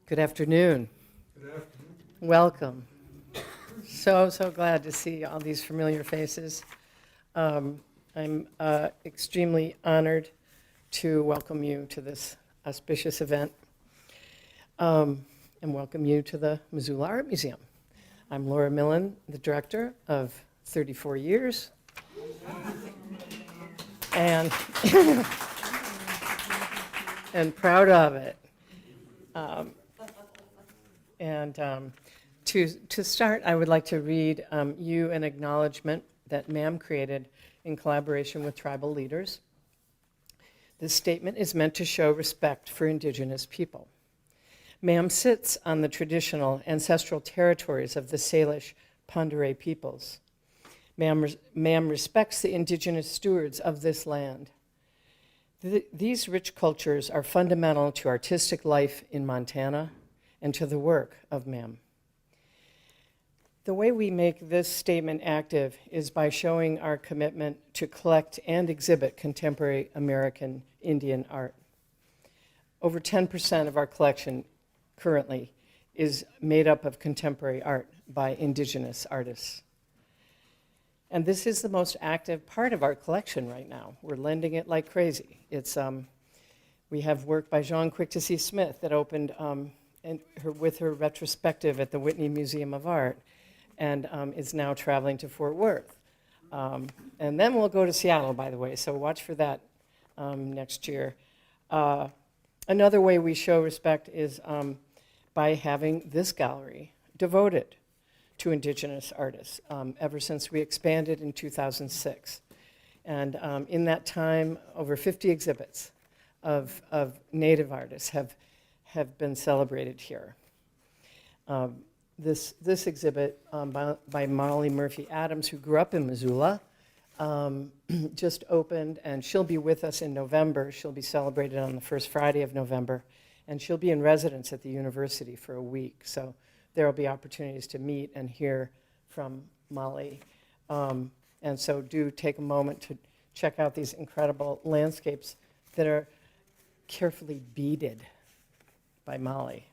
Good afternoon. Good afternoon. Welcome. So glad to see all these familiar faces. I'm extremely honored to welcome you to this auspicious event and welcome you to the Missoula Art Museum. I'm Laura Millen, the director of 34 years. And, and proud of it. To start, I would like to read you an acknowledgement that MAM created in collaboration with tribal leaders. This statement is meant to show respect for Indigenous people. MAM sits on the traditional ancestral territories of the Salish Pend Oreille peoples. MAM respects the Indigenous stewards of this land. These rich cultures are fundamental to artistic life in Montana and to the work of MAM. The way we make this statement active is by showing our commitment to collect and exhibit contemporary American Indian art. Over 10% of our collection currently is made up of contemporary art by Indigenous artists. And this is the most active part of our collection right now. We're lending it like crazy. We have work by Jean Quick-to-See Smith that opened with her retrospective at the Whitney Museum of Art, and is now traveling to Fort Worth. And then we'll go to Seattle, by the way, so watch for that next year. Another way we show respect is by having this gallery devoted to Indigenous artists ever since we expanded in 2006. And in that time, over 50 exhibits of Native artists have been celebrated here. This exhibit by Molly Murphy Adams, who grew up in Missoula, just opened, and she'll be with us in November. She'll be celebrated on the first Friday of November, and she'll be in residence at the university for a week. So there will be opportunities to meet and hear from Molly. And so do take a moment to check out these incredible landscapes that are carefully beaded by Molly.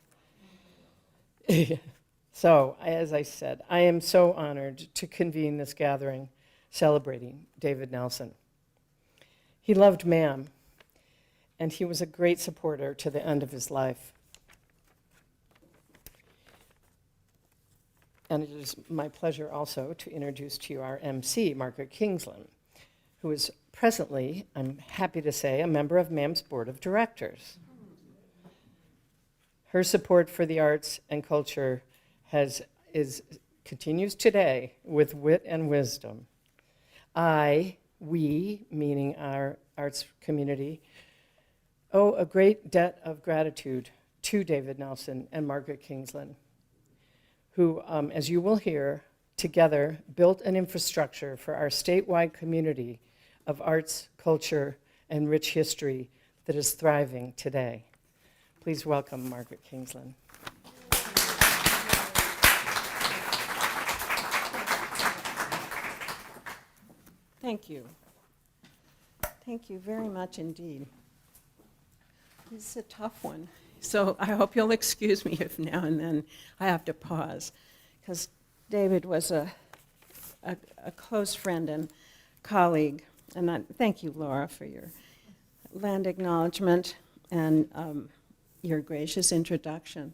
So, as I said, I am so honored to convene this gathering celebrating David Nelson. He loved MAM, and he was a great supporter to the end of his life. And it is my pleasure also to introduce to you our MC, Margaret Kingsland, who is presently, I'm happy to say, a member of MAM's board of directors. Her support for the arts and culture continues today with wit and wisdom. We, meaning our arts community, owe a great debt of gratitude to David Nelson and Margaret Kingsland, who, as you will hear, together built an infrastructure for our statewide community of arts, culture, and rich history that is thriving today. Please welcome Margaret Kingsland. Thank you. Thank you very much indeed. This is a tough one. So I hope you'll excuse me if now and then I have to pause, because David was a close friend and colleague. And thank you, Laura, for your land acknowledgement and your gracious introduction.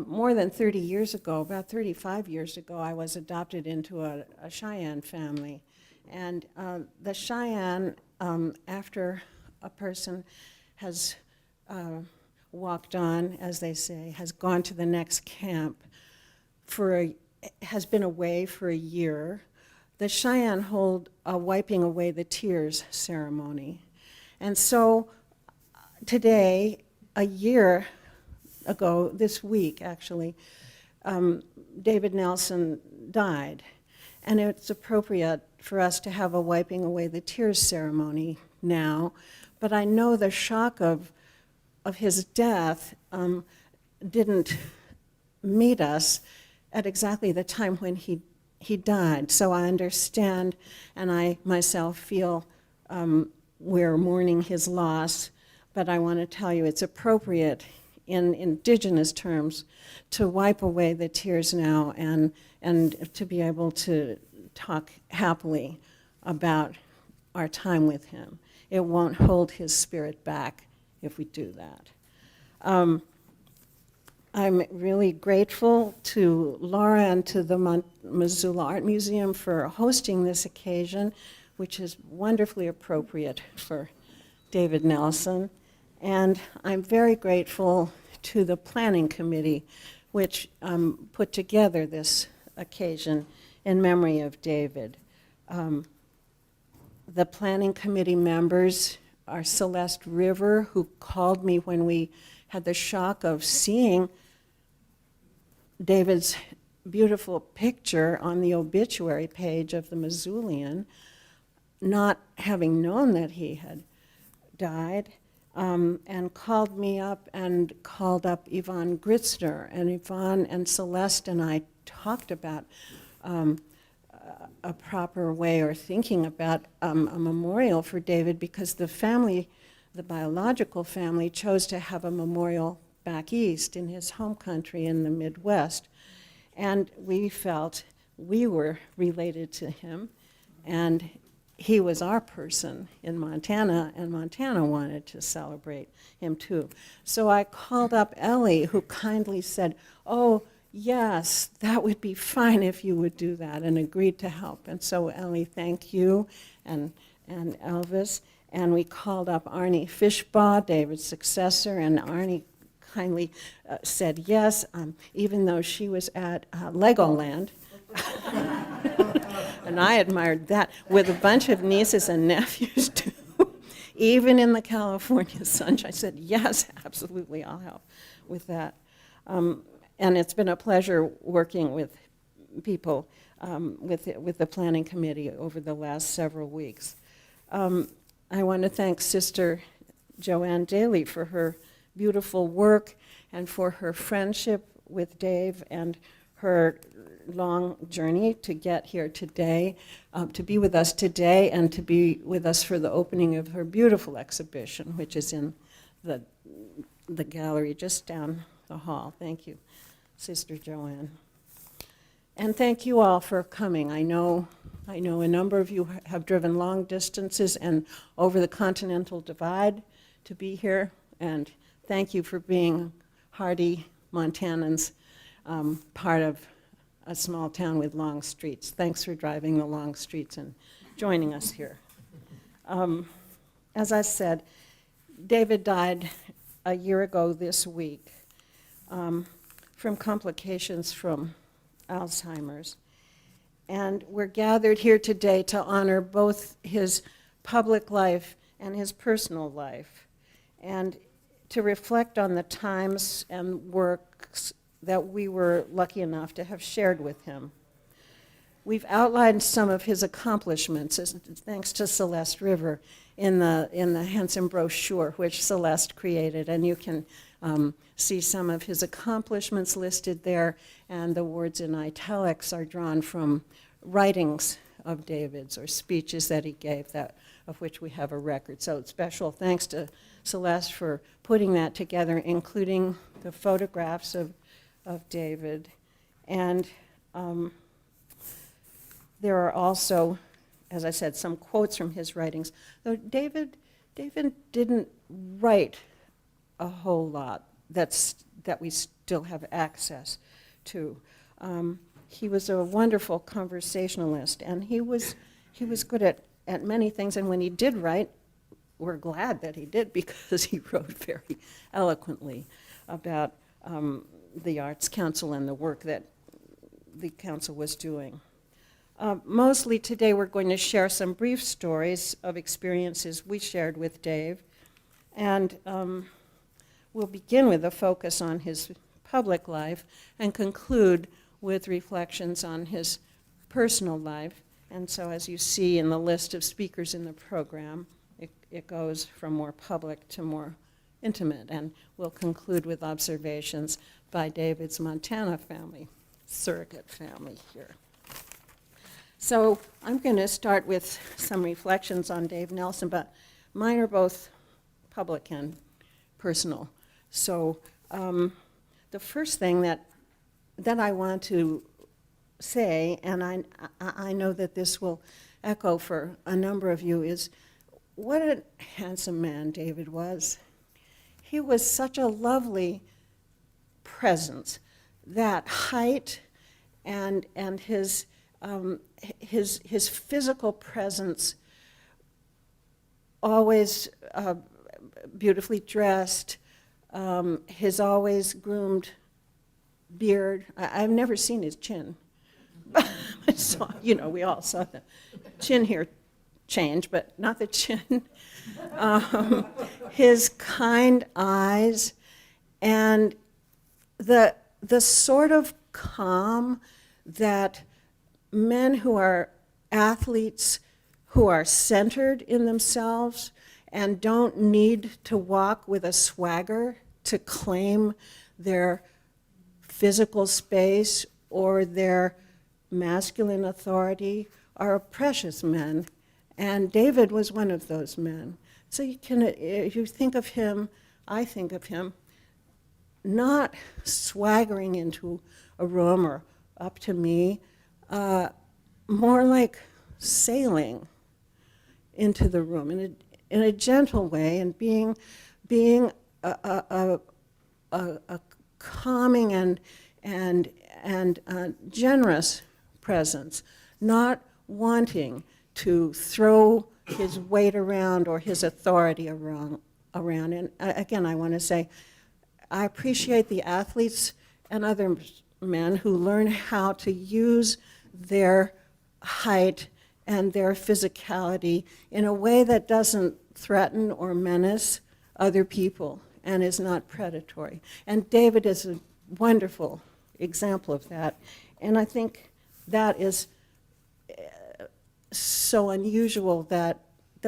More than 30 years ago, about 35 years ago, I was adopted into a Cheyenne family. And the Cheyenne, after a person has walked on, as they say, has gone to the next camp, has been away for a year, the Cheyenne hold a wiping away the tears ceremony. And so today, a year ago, this week actually, David Nelson died. And it's appropriate for us to have a wiping away the tears ceremony now. But I know the shock of his death didn't meet us at exactly the time when he died. So I understand, and I myself feel we're mourning his loss, but I want to tell you it's appropriate in indigenous terms, to wipe away the tears now and to be able to talk happily about our time with him. It won't hold his spirit back if we do that. I'm really grateful to Laura and to the Missoula Art Museum for hosting this occasion, which is wonderfully appropriate for David Nelson. And I'm very grateful to the Planning Committee, which put together this occasion in memory of David. The Planning Committee members are Celeste River, who called me when we had the shock of seeing David's beautiful picture on the obituary page of the Missoulian, not having known that he had died, and called me up and called up Yvonne Gritzner. And Yvonne and Celeste and I talked about a proper way or thinking about a memorial for David, because the family, the biological family, chose to have a memorial back east in his home country in the Midwest. And we felt we were related to him, and he was our person in Montana, and Montana wanted to celebrate him too. So I called up Ellie, who kindly said, "Oh, yes, that would be fine if you would do that," and agreed to help. And so Ellie, thank you, and Elvis. And we called up Arnie Fishbaugh, David's successor, and Arnie kindly said yes, even though she was at Legoland. And I admired that, with a bunch of nieces and nephews too. Even in the California sunshine, I said, yes, absolutely, I'll help with that. And it's been a pleasure working with people with the Planning Committee over the last several weeks. I want to thank Sister Joanne Daly for her beautiful work and for her friendship with Dave and her long journey to get here today, to be with us today, and to be with us for the opening of her beautiful exhibition, which is in the gallery just down the hall. Thank you, Sister Joanne. And thank you all for coming. I know a number of you have driven long distances and over the Continental Divide to be here, and thank you for being hardy Montanans, part of a small town with long streets. Thanks for driving the long streets and joining us here. As I said, David died a year ago this week from complications from Alzheimer's. And we're gathered here today to honor both his public life and his personal life, and to reflect on the times and works that we were lucky enough to have shared with him. We've outlined some of his accomplishments, thanks to Celeste River, in the Henson brochure, which Celeste created, and you can see some of his accomplishments listed there, and the words in italics are drawn from writings of David's or speeches that he gave, of which we have a record. So special thanks to Celeste for putting that together, including the photographs of David. And there are also, as I said, some quotes from his writings. Though David didn't write a whole lot that we still have access to. He was a wonderful conversationalist, and he was good at many things. And when he did write, we're glad that he did, because he wrote very eloquently about the Arts Council and the work that the council was doing. Mostly today we're going to share some brief stories of experiences we shared with Dave, and we'll begin with a focus on his public life and conclude with reflections on his personal life. And so, as you see in the list of speakers in the program, it goes from more public to more intimate, and we'll conclude with observations by David's Montana family, surrogate family here. So I'm going to start with some reflections on Dave Nelson, but mine are both public and personal. So The first thing that I want to say, and I know that this will echo for a number of you, is what a handsome man David was. He was such a lovely presence. That height and his physical presence, always beautifully dressed, his always groomed beard. I've never seen his chin. I saw, we all saw the chin here change, but not the chin. His kind eyes and the sort of calm that men who are athletes, who are centered in themselves and don't need to walk with a swagger to claim their physical space or their masculine authority, are precious men. And David was one of those men. So if you think of him, I think of him not swaggering into a room or up to me, more like sailing into the room in a gentle way, and being a calming and generous presence, not wanting to throw his weight around or his authority around. And again, I want to say, I appreciate the athletes and other men who learn how to use their height and their physicality in a way that doesn't threaten or menace other people and is not predatory. And David is a wonderful example of that. And I think that is so unusual that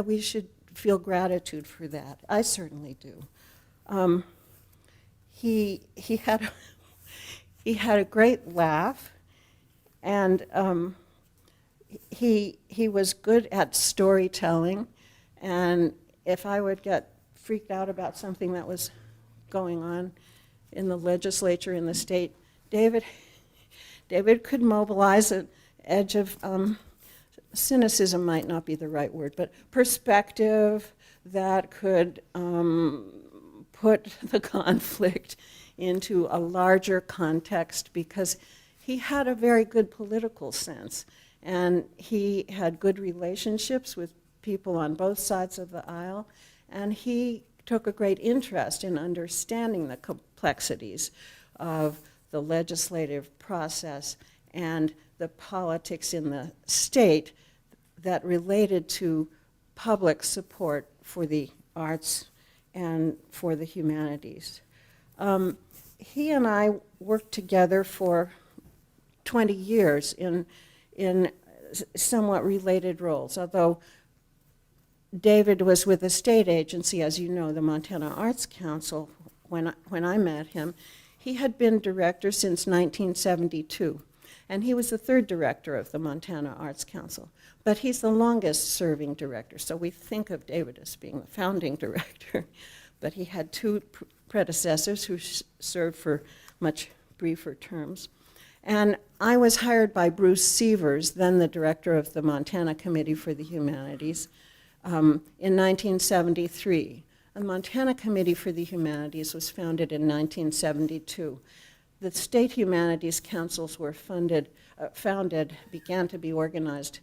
we should feel gratitude for that. I certainly do. He had a great laugh, and he was good at storytelling. And if I would get freaked out about something that was going on in the legislature in the state, David could mobilize an edge of cynicism, might not be the right word, but perspective that could put the conflict into a larger context, because he had a very good political sense, and he had good relationships with people on both sides of the aisle, and he took a great interest in understanding the complexities of the legislative process and the politics in the state that related to public support for the arts and for the humanities. He and I worked together for 20 years in somewhat related roles, although David was with a state agency, as you know, the Montana Arts Council, when I met him. He had been director since 1972, and he was the third director of the Montana Arts Council. But he's the longest serving director, so we think of David as being the founding director. But he had two predecessors who served for much briefer terms. And I was hired by Bruce Sievers, then the director of the Montana Committee for the Humanities, in 1973. The Montana Committee for the Humanities was founded in 1972. The state humanities councils were began to be organized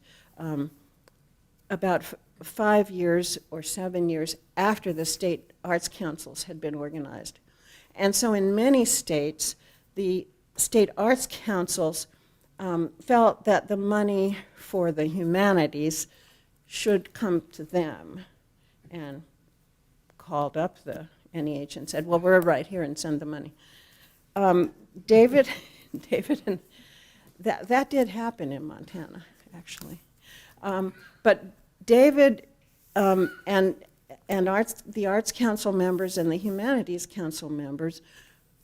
about 5 years or 7 years after the state arts councils had been organized. And so in many states, the state arts councils felt that the money for the humanities should come to them, and called up the NEH and said, well, we're right here, and send the money. David, and that did happen in Montana, actually. But David and the Arts Council members and the Humanities Council members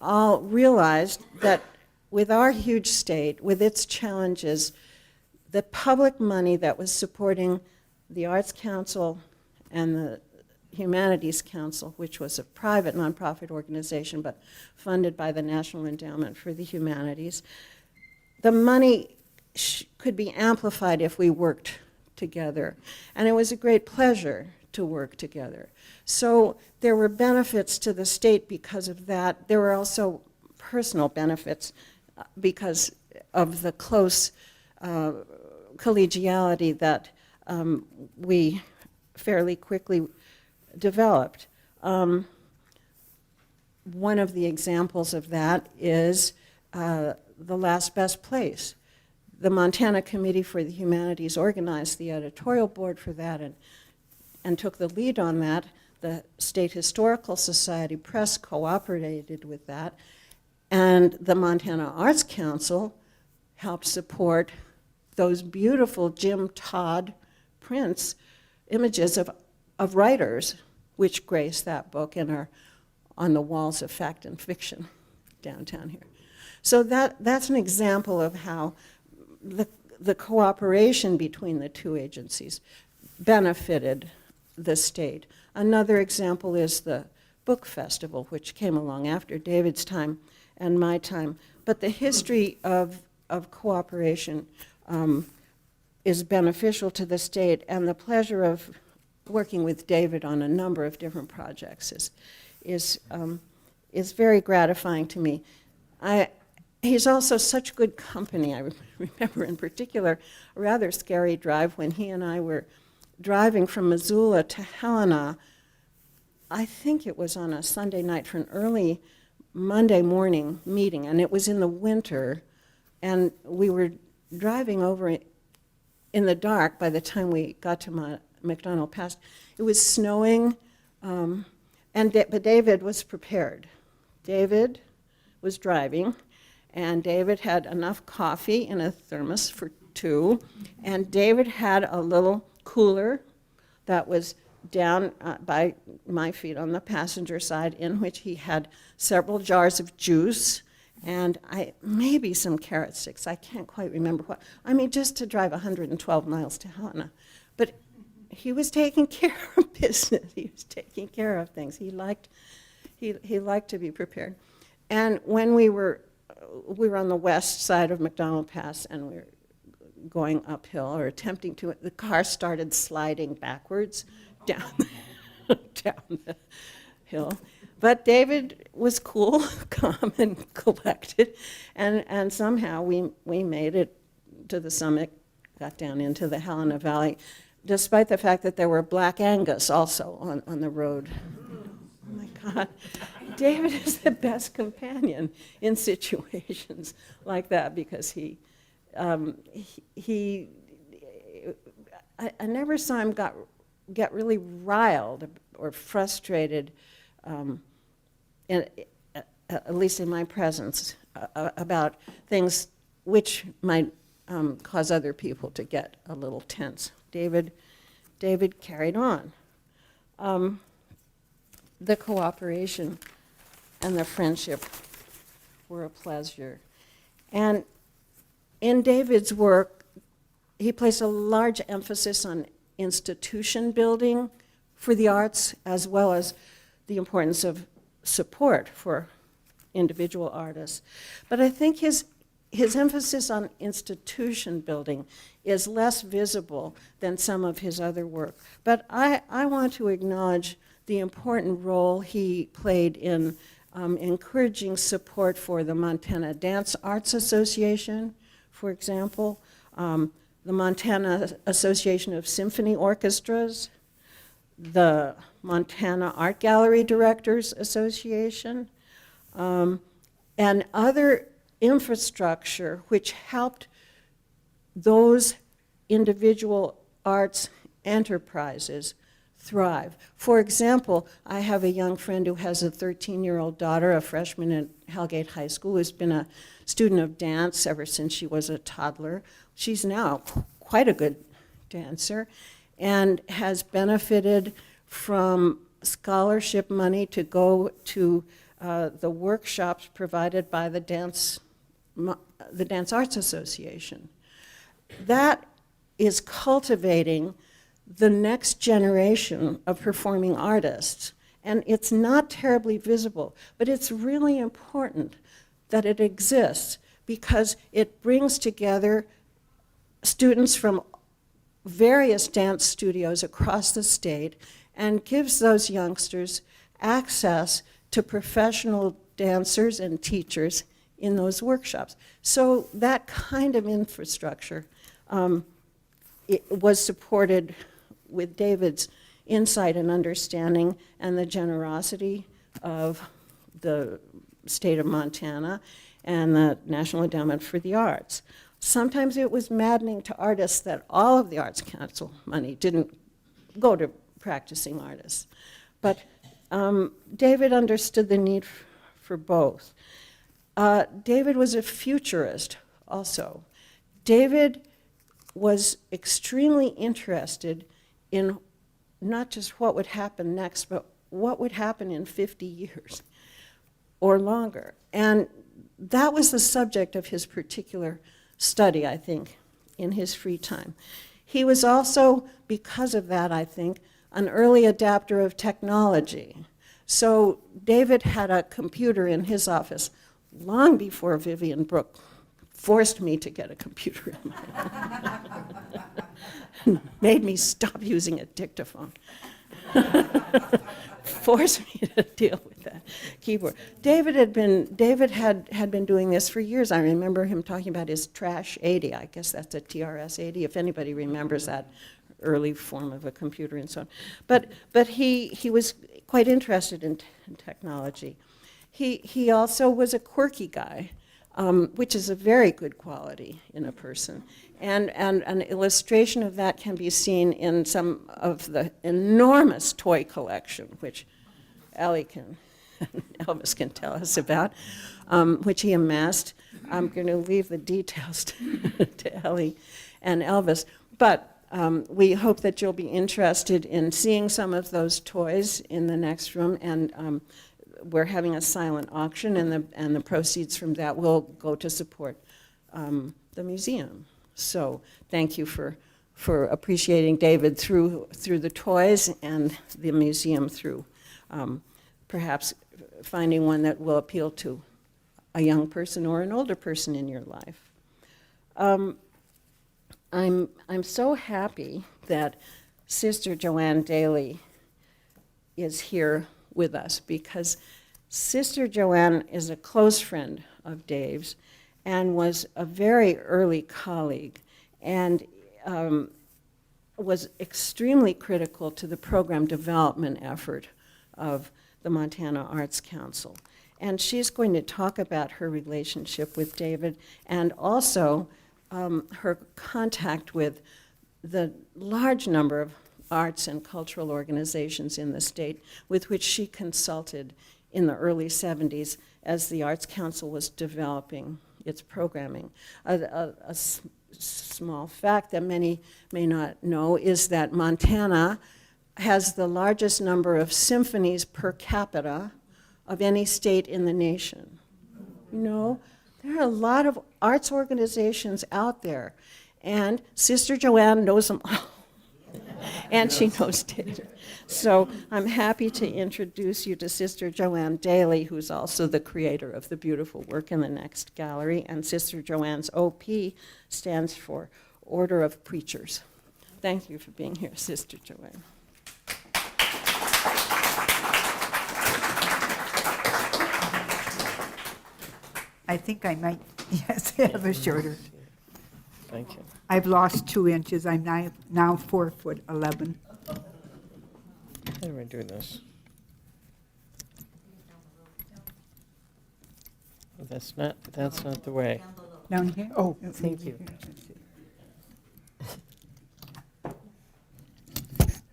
all realized that with our huge state, with its challenges, the public money that was supporting the Arts Council and Humanities Council, which was a private nonprofit organization but funded by the National Endowment for the Humanities. The money could be amplified if we worked together, and it was a great pleasure to work together. So there were benefits to the state because of that. There were also personal benefits because of the close collegiality that we fairly quickly developed. One of the examples of that is the last best place. The Montana Committee for the Humanities organized the editorial board for that and took the lead on that. The State Historical Society Press cooperated with that, and the Montana Arts Council helped support those beautiful Jim Todd prints, images of writers, which grace that book and are on the walls of Fact and Fiction downtown here. So that's an example of how the cooperation between the two agencies benefited the state. Another example is the book festival, which came along after David's time and my time. But the history of cooperation is beneficial to the state, and the pleasure of working with David on a number of different projects is very gratifying to me. He's also such good company. I remember in particular a rather scary drive when he and I were driving from Missoula to Helena. I think it was on a Sunday night for an early Monday morning meeting, and it was in the winter, and we were driving over in the dark by the time we got to McDonald Pass. It was snowing, but David was prepared. David was driving, and David had enough coffee in a thermos for two, and David had a little cooler that was down by my feet on the passenger side, in which he had several jars of juice and maybe some carrot sticks. I can't quite remember what. I mean, just to drive 112 miles to Helena. But he was taking care of business. He was taking care of things. He liked to be prepared. And when we were on the west side of McDonald Pass, and we were going uphill or attempting to, the car started sliding backwards down the hill. But David was cool, calm, and collected, and somehow we made it to the summit, got down into the Helena Valley, despite the fact that there were black Angus also on the road. Oh my God, David is the best companion in situations like that, because I never saw him get really riled or frustrated, at least in my presence, about things which might cause other people to get a little tense. David carried on. The cooperation and the friendship were a pleasure. And in David's work, he placed a large emphasis on institution building for the arts, as well as the importance of support for individual artists. But I think his emphasis on institution building is less visible than some of his other work. But I want to acknowledge the important role he played in encouraging support for the Montana Dance Arts Association, for example, the Montana Association of Symphony Orchestras, the Montana Art Gallery Directors Association, and other infrastructure which helped those individual arts enterprises thrive. For example, I have a young friend who has a 13-year-old daughter, a freshman at Hellgate High School, who's been a student of dance ever since she was a toddler. She's now quite a good dancer and has benefited from scholarship money to go to the workshops provided by the Dance Arts Association. That is cultivating the next generation of performing artists. And it's not terribly visible, but it's really important that it exists because it brings together students from various dance studios across the state and gives those youngsters access to professional dancers and teachers in those workshops. So that kind of infrastructure it was supported with David's insight and understanding and the generosity of the state of Montana and the National Endowment for the Arts. Sometimes it was maddening to artists that all of the Arts Council money didn't go to practicing artists. But David understood the need for both. David was a futurist also. David was extremely interested in not just what would happen next, but what would happen in 50 years or longer. And that was the subject of his particular study, I think, in his free time. He was also, because of that, I think, an early adapter of technology. So David had a computer in his office long before Vivian Brooke forced me to get a computer in my own. Made me stop using a dictaphone. Forced me to deal with that keyboard. David had been doing this for years. I remember him talking about his Trash 80. I guess that's a TRS 80, if anybody remembers that early form of a computer and so on. But he was quite interested in technology. He also was a quirky guy, which is a very good quality in a person. And an illustration of that can be seen in some of the enormous toy collection, which Elvis can tell us about, which he amassed. I'm going to leave the details to Ellie and Elvis. But we hope that you'll be interested in seeing some of those toys in the next room. And we're having a silent auction, and the proceeds from that will go to support the museum. So thank you for appreciating David through the toys and the museum through perhaps finding one that will appeal to a young person or an older person in your life. I'm so happy that Sister Joanne Daly is here with us because Sister Joanne is a close friend of Dave's and was a very early colleague and was extremely critical to the program development effort of the Montana Arts Council. And she's going to talk about her relationship with David and also her contact with the large number of arts and cultural organizations in the state with which she consulted in the early 70s as the Arts Council was developing its programming. A small fact that many may not know is that Montana has the largest number of symphonies per capita of any state in the nation. You know, there are a lot of arts organizations out there, and Sister Joanne knows them all. And she knows David. So I'm happy to introduce you to Sister Joanne Daly, who's also the creator of the beautiful work in the next gallery. And Sister Joanne's OP stands for Order of Preachers. Thank you for being here, Sister Joanne. I think I might, yes, have a shorter. Thank you. I've lost 2 inches. I'm now 4'11". How do I do this? That's not the way. Down here? Oh, Thank you.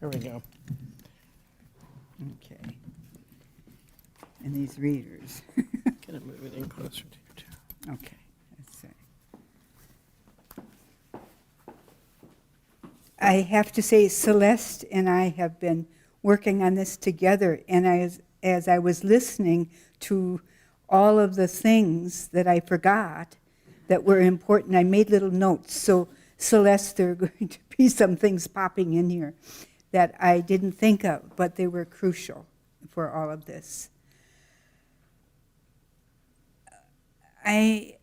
Here we go. Okay. And these readers. Gonna move it in closer to you too. Okay, let's see. I have to say, Celeste and I have been working on this together, and as I was listening to all of the things that I forgot that were important, I made little notes. So Celeste, there are going to be some things popping in here that I didn't think of, but they were crucial for all of this. I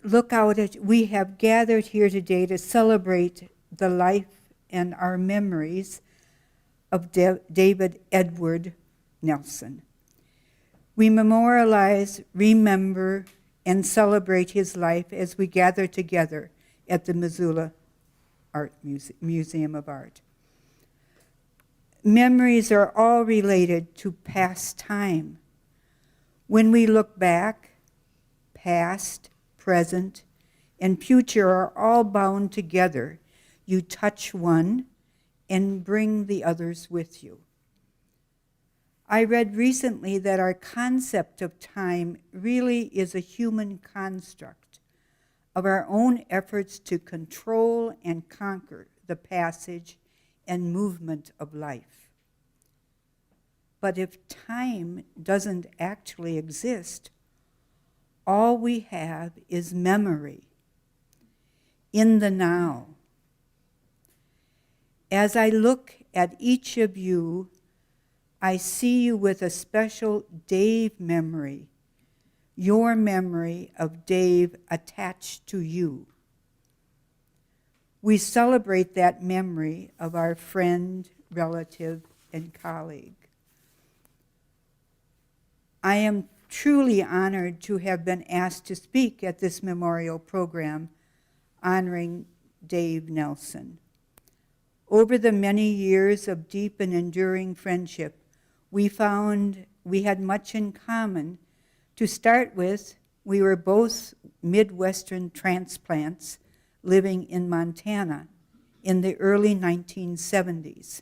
look out at, we have gathered here today to celebrate the life and our memories of David Edward Nelson. We memorialize, remember, and celebrate his life as we gather together at the Missoula Museum of Art. Memories are all related to past time. When we look back, past, present, and future are all bound together. You touch one and bring the others with you. I read recently that our concept of time really is a human construct of our own efforts to control and conquer the passage and movement of life. But if time doesn't actually exist, all we have is memory in the now. As I look at each of you, I see you with a special Dave memory, your memory of Dave attached to you. We celebrate that memory of our friend, relative, and colleague. I am truly honored to have been asked to speak at this memorial program honoring Dave Nelson. Over the many years of deep and enduring friendship, we found we had much in common. To start with, we were both Midwestern transplants living in Montana in the early 1970s.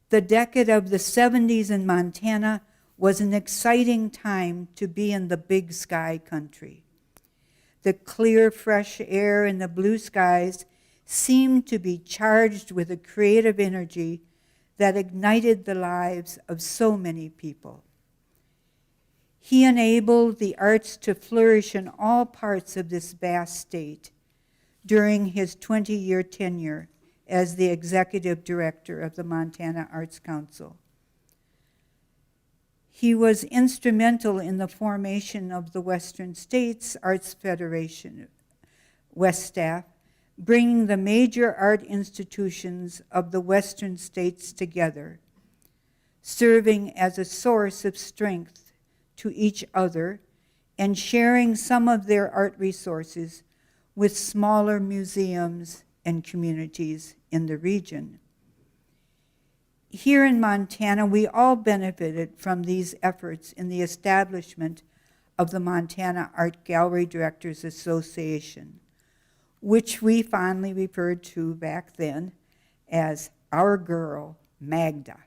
The decade of the 70s in Montana was an exciting time to be in the big sky country. The clear, fresh air and the blue skies seemed to be charged with a creative energy that ignited the lives of so many people. He enabled the arts to flourish in all parts of this vast state during his 20-year tenure as the executive director of the Montana Arts Council. He was instrumental in the formation of the Western States Arts Federation, WESTAF, bringing the major art institutions of the Western states together, serving as a source of strength to each other and sharing some of their art resources with smaller museums and communities in the region. Here in Montana, we all benefited from these efforts in the establishment of the Montana Art Gallery Directors Association, which we fondly referred to back then as our girl, Magda.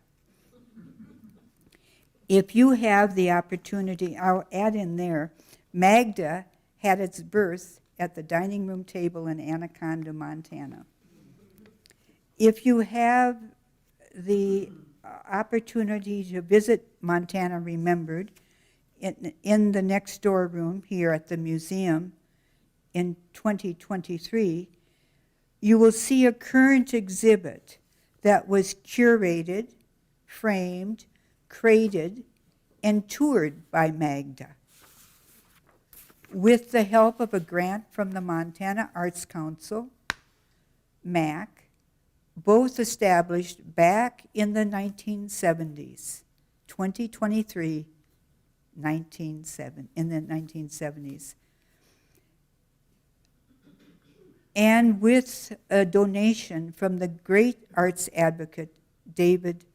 If you have the opportunity, I'll add in there, Magda had its birth at the dining room table in Anaconda, Montana. If you have the opportunity to visit Montana Remembered in the next door room here at the museum in 2023, you will see a current exhibit that was curated, framed, created, and toured by Magda. With the help of a grant from the Montana Arts Council, MAC, both established back in the 1970s, 2023, in the 1970s. And with a donation from the great arts advocate, David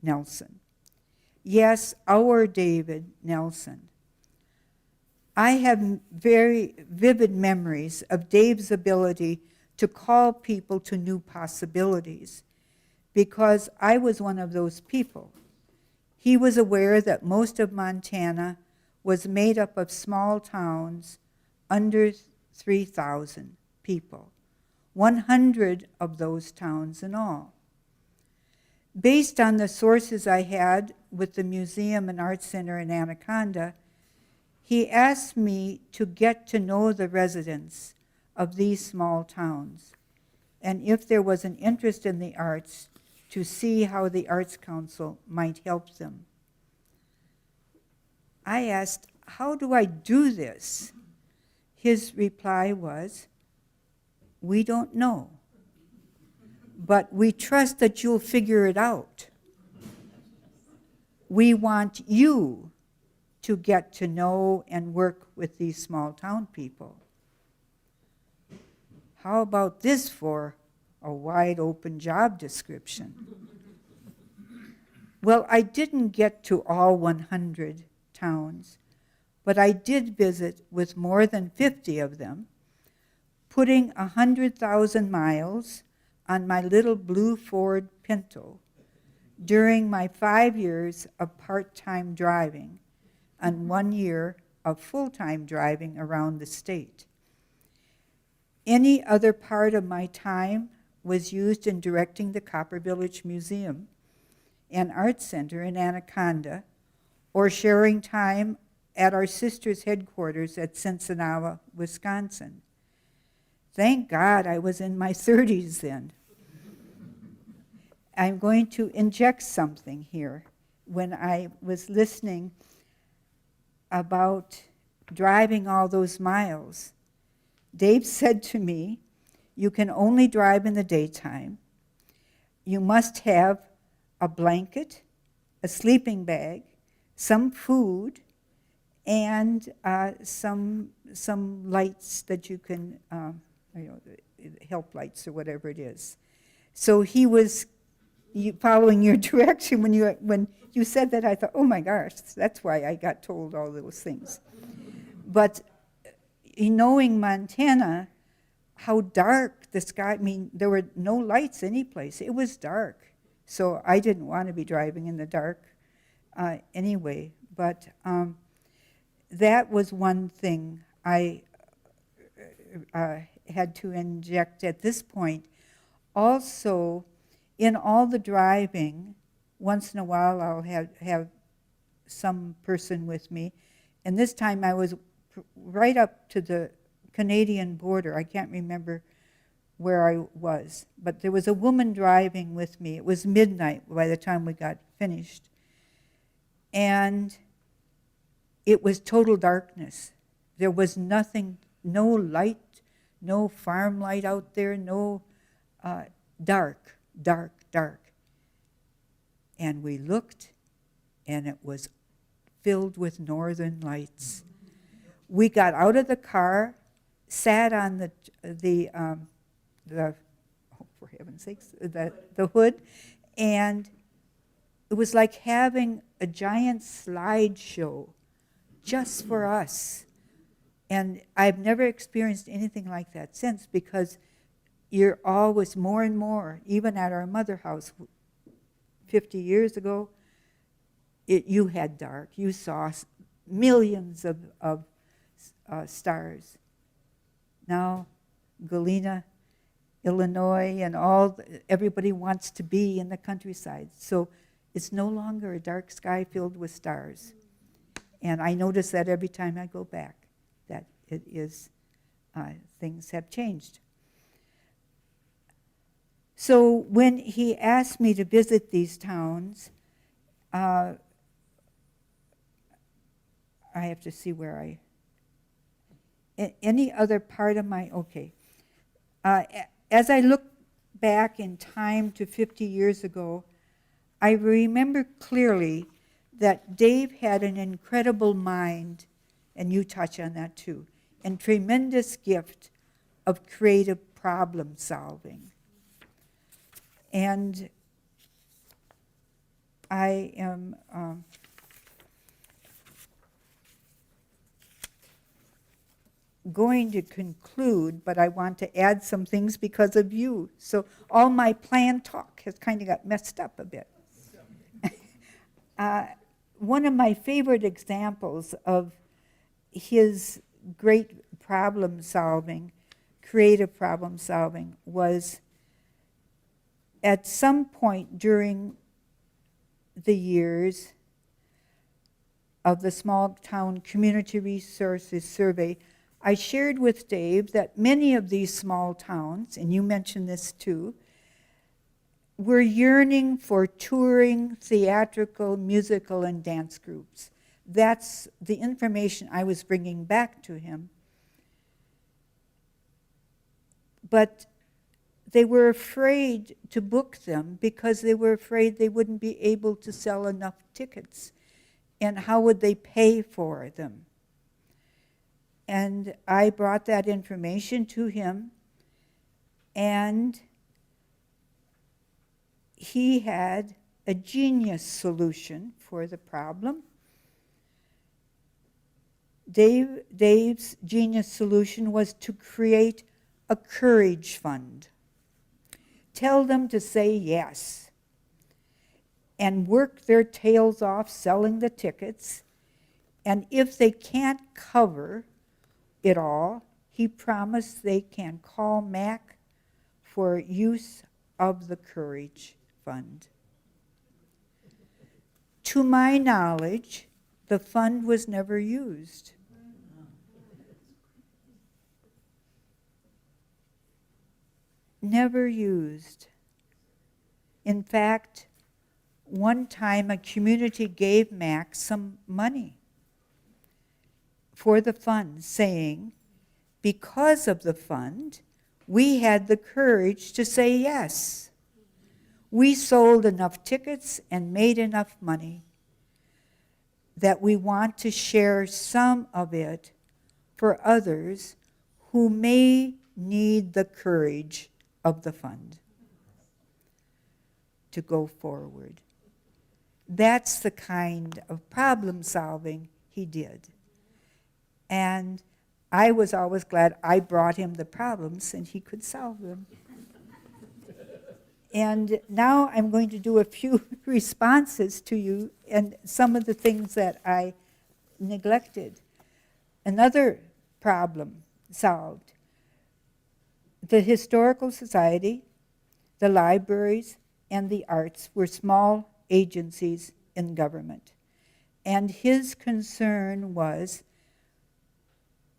Nelson. Yes, our David Nelson. I have very vivid memories of Dave's ability to call people to new possibilities, because I was one of those people. He was aware that most of Montana was made up of small towns under 3,000 people, 100 of those towns in all. Based on the sources I had with the Museum and Art Center in Anaconda, he asked me to get to know the residents of these small towns, and if there was an interest in the arts, to see how the Arts Council might help them. I asked, how do I do this? His reply was, we don't know, but we trust that you'll figure it out. We want you to get to know and work with these small town people. How about this for a wide open job description? Well, I didn't get to all 100 towns, but I did visit with more than 50 of them, putting 100,000 miles on my little blue Ford Pinto during my 5 years of part-time driving and 1 year of full-time driving around the state. Any other part of my time was used in directing the Copper Village Museum and Art Center in Anaconda, or sharing time at our sister's headquarters at Cincinnati, Wisconsin. Thank God I was in my 30s then. I'm going to inject something here. When I was listening about driving all those miles, Dave said to me, you can only drive in the daytime. You must have a blanket, a sleeping bag, some food, and some lights that you can, help lights or whatever it is. So he was following your direction. When you said that, I thought, oh my gosh, that's why I got told all those things. But knowing Montana, how dark the sky, I mean, there were no lights anyplace. It was dark. So I didn't want to be driving in the dark anyway. But that was one thing I had to inject at this point. Also, in all the driving, once in a while I'll have some person with me. And this time I was right up to the Canadian border. I can't remember where I was, but there was a woman driving with me. It was midnight by the time we got finished. And it was total darkness. There was nothing, no light, no farm light out there, no dark, dark, dark. And we looked, and it was filled with northern lights. We got out of the car, sat on the oh, for heaven's sakes, the hood, and it was like having a giant slideshow just for us. And I've never experienced anything like that since, because you're always more and more, even at our mother house 50 years ago, you had dark. You saw millions of stars. Now, Galena, Illinois, and everybody wants to be in the countryside. So it's no longer a dark sky filled with stars. And I notice that every time I go back, that it is, things have changed. So when he asked me to visit these towns, I have to see where any other part of my, okay. As I look back in time to 50 years ago, I remember clearly that Dave had an incredible mind, and you touch on that too, and tremendous gift of creative problem solving. And I am going to conclude, but I want to add some things because of you. So all my planned talk has kind of got messed up a bit. One of my favorite examples of his great problem solving, creative problem solving, was at some point during the years of the Small Town Community Resources Survey, I shared with Dave that many of these small towns, and you mentioned this too, were yearning for touring, theatrical, musical, and dance groups. That's the information I was bringing back to him. But they were afraid to book them because they were afraid they wouldn't be able to sell enough tickets. And how would they pay for them? And I brought that information to him, and he had a genius solution for the problem. Dave's genius solution was to create a courage fund. Tell them to say yes and work their tails off selling the tickets. And if they can't cover it all, he promised they can call Mac for use of the Courage Fund. To my knowledge, the fund was never used. Never used. In fact, one time a community gave Mac some money for the fund, saying, because of the fund, we had the courage to say yes. We sold enough tickets and made enough money that we want to share some of it for others who may need the courage of the fund to go forward. That's the kind of problem solving he did. And I was always glad I brought him the problems and he could solve them. And now I'm going to do a few responses to you and some of the things that I neglected. Another problem solved. The Historical Society, the libraries, and the arts were small agencies in government. And his concern was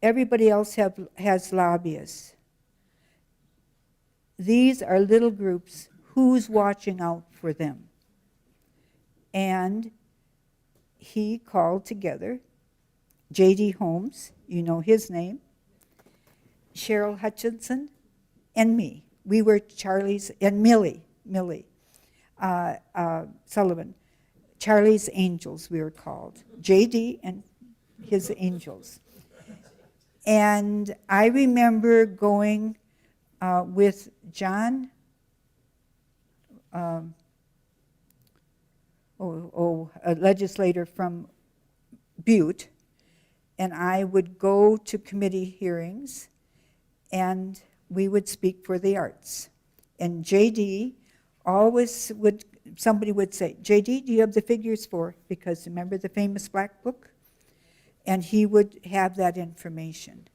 everybody else has lobbyists. These are little groups. Who's watching out for them? And he called together J.D. Holmes, you know his name, Cheryl Hutchinson, and me. We were Charlie's, and Millie Sullivan. Charlie's Angels, we were called. J.D. and his Angels. And I remember going with John, a legislator from Butte, and I would go to committee hearings, and we would speak for the arts. And J.D. always would, somebody would say, J.D., do you have the figures for? Because remember the famous Black Book? And he would have that information.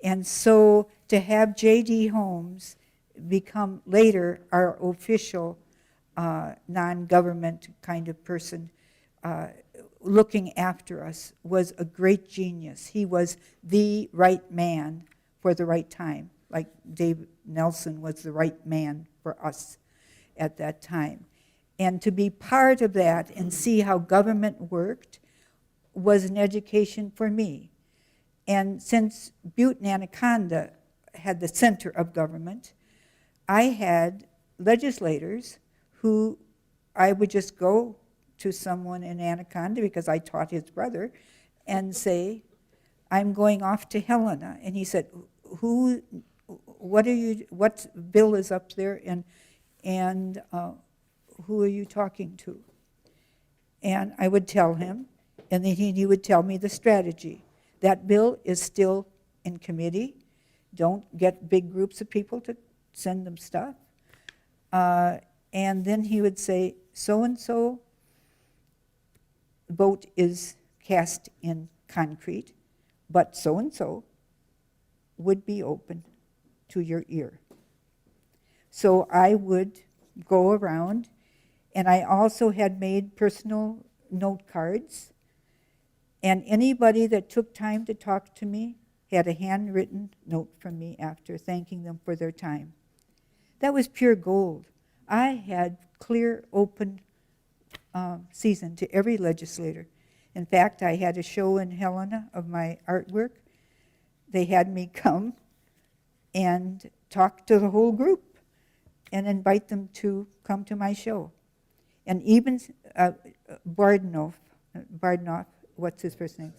And so to have J.D. Holmes become later our official non-government kind of person looking after us was a great genius. He was the right man for the right time, like Dave Nelson was the right man for us at that time. And to be part of that and see how government worked was an education for me. And since Butte and Anaconda had the center of government, I had legislators who I would just go to someone in Anaconda because I taught his brother and say, I'm going off to Helena. And he said, what bill is up there and who are you talking to? And I would tell him, and then he would tell me the strategy. That bill is still in committee. Don't get big groups of people to send them stuff. And then he would say, so-and-so vote is cast in concrete, but so-and-so would be open to your ear. So I would go around, and I also had made personal note cards, and anybody that took time to talk to me, had a handwritten note from me after thanking them for their time. That was pure gold. I had clear, open season to every legislator. In fact, I had a show in Helena of my artwork. They had me come and talk to the whole group and invite them to come to my show. And even Bardnoff, what's his first name?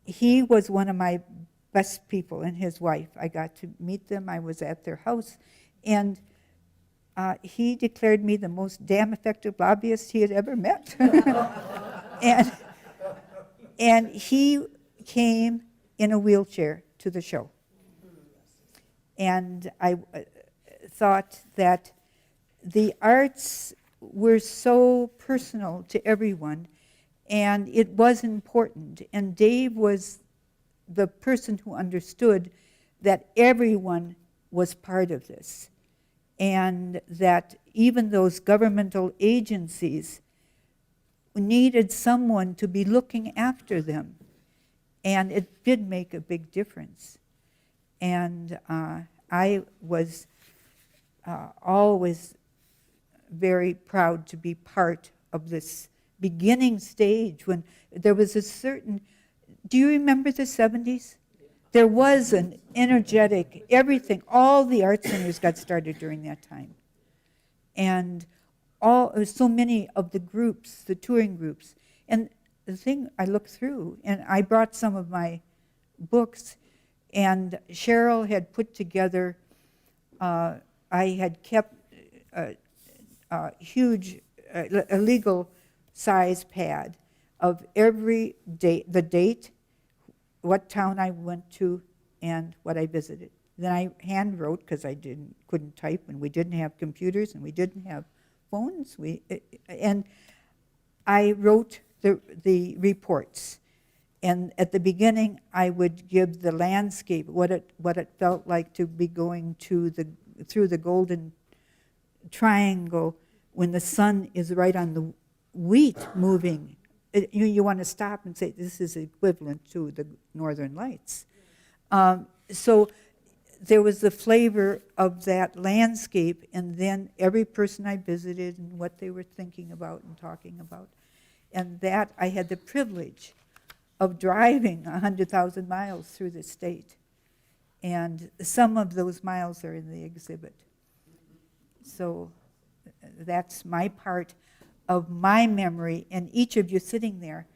He was one of my best people, and his wife. I got to meet them. I was at their house. And he declared me the most damn effective lobbyist he had ever met. and he came in a wheelchair to the show. And I thought that the arts were so personal to everyone, and it was important. And Dave was the person who understood that everyone was part of this, and that even those governmental agencies needed someone to be looking after them. And it did make a big difference. And I was always very proud to be part of this beginning stage when there was a certain, do you remember the 70s? There was an energetic, everything, all the art centers got started during that time. And so many of the groups, the touring groups. And the thing I looked through, and I brought some of my books, and Cheryl had put together, I had kept a huge, a legal size pad of every date, the date, what town I went to, and what I visited. Then I hand wrote, because I couldn't type, and we didn't have computers, and we didn't have phones. And I wrote the reports. And at the beginning, I would give the landscape, what it felt like to be going through the Golden Triangle when the sun is right on the wheat moving. You want to stop and say, this is equivalent to the Northern Lights. So there was the flavor of that landscape, and then every person I visited and what they were thinking about and talking about. And that I had the privilege of driving 100,000 miles through the state. And some of those miles are in the exhibit. So that's my part of my memory, and each of you sitting there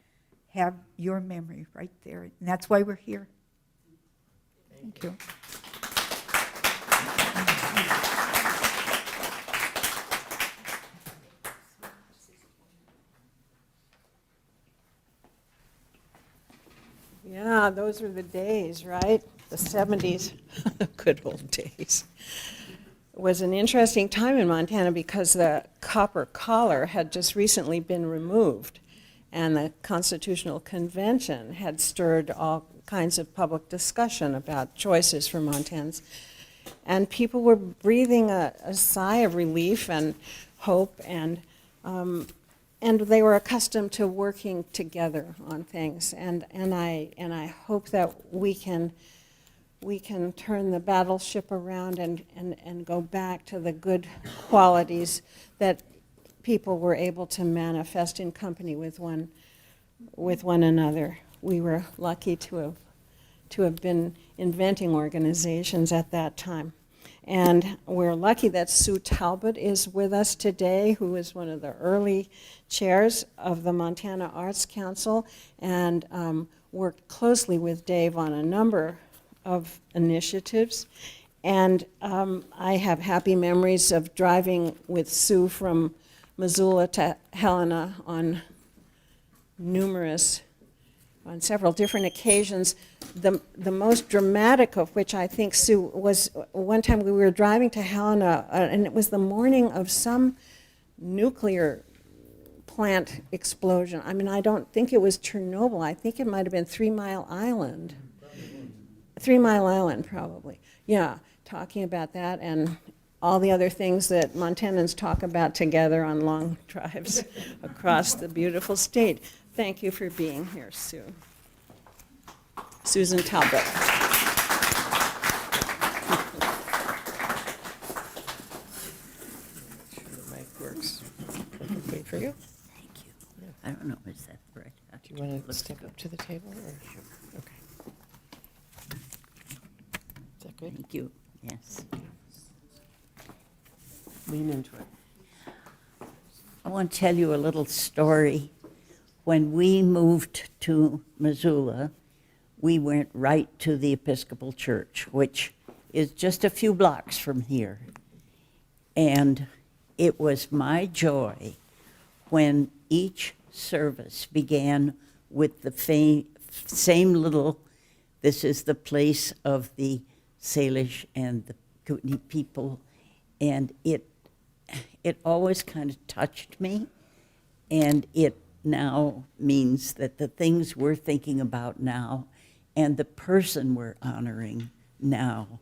have your memory right there. And that's why we're here. Thank you. Yeah, those were the days, right? The 70s, good old days. It was an interesting time in Montana because the copper collar had just recently been removed, and the Constitutional Convention had stirred all kinds of public discussion about choices for Montans. And people were breathing a sigh of relief and hope, and they were accustomed to working together on things. And I hope that we can turn the battleship around and go back to the good qualities that people were able to manifest in company with one another. We were lucky to have been inventing organizations at that time. And we're lucky that Sue Talbot is with us today, who is one of the early chairs of the Montana Arts Council, and worked closely with Dave on a number of initiatives. And I have happy memories of driving with Sue from Missoula to Helena on several different occasions. The most dramatic of which I think, Sue, was one time we were driving to Helena, and it was the morning of some nuclear plant explosion. I mean, I don't think it was Chernobyl. I think it might have been 3 Mile Island. 3 Mile Island, probably. Yeah, talking about that and all the other things that Montanans talk about together on long drives across the beautiful state. Thank you for being here, Sue. Susan Talbot. Sure the mic works. Wait for you. Thank you. I don't know, is that right? Do you want to step up to the table or? Okay. Is that good? Thank you, yes. Lean into it. I want to tell you a little story. When we moved to Missoula, we went right to the Episcopal Church, which is just a few blocks from here. And it was my joy when each service began with the same little, this is the place of the Salish and the Kootenai people, and it always kind of touched me, and it now means that the things we're thinking about now and the person we're honoring now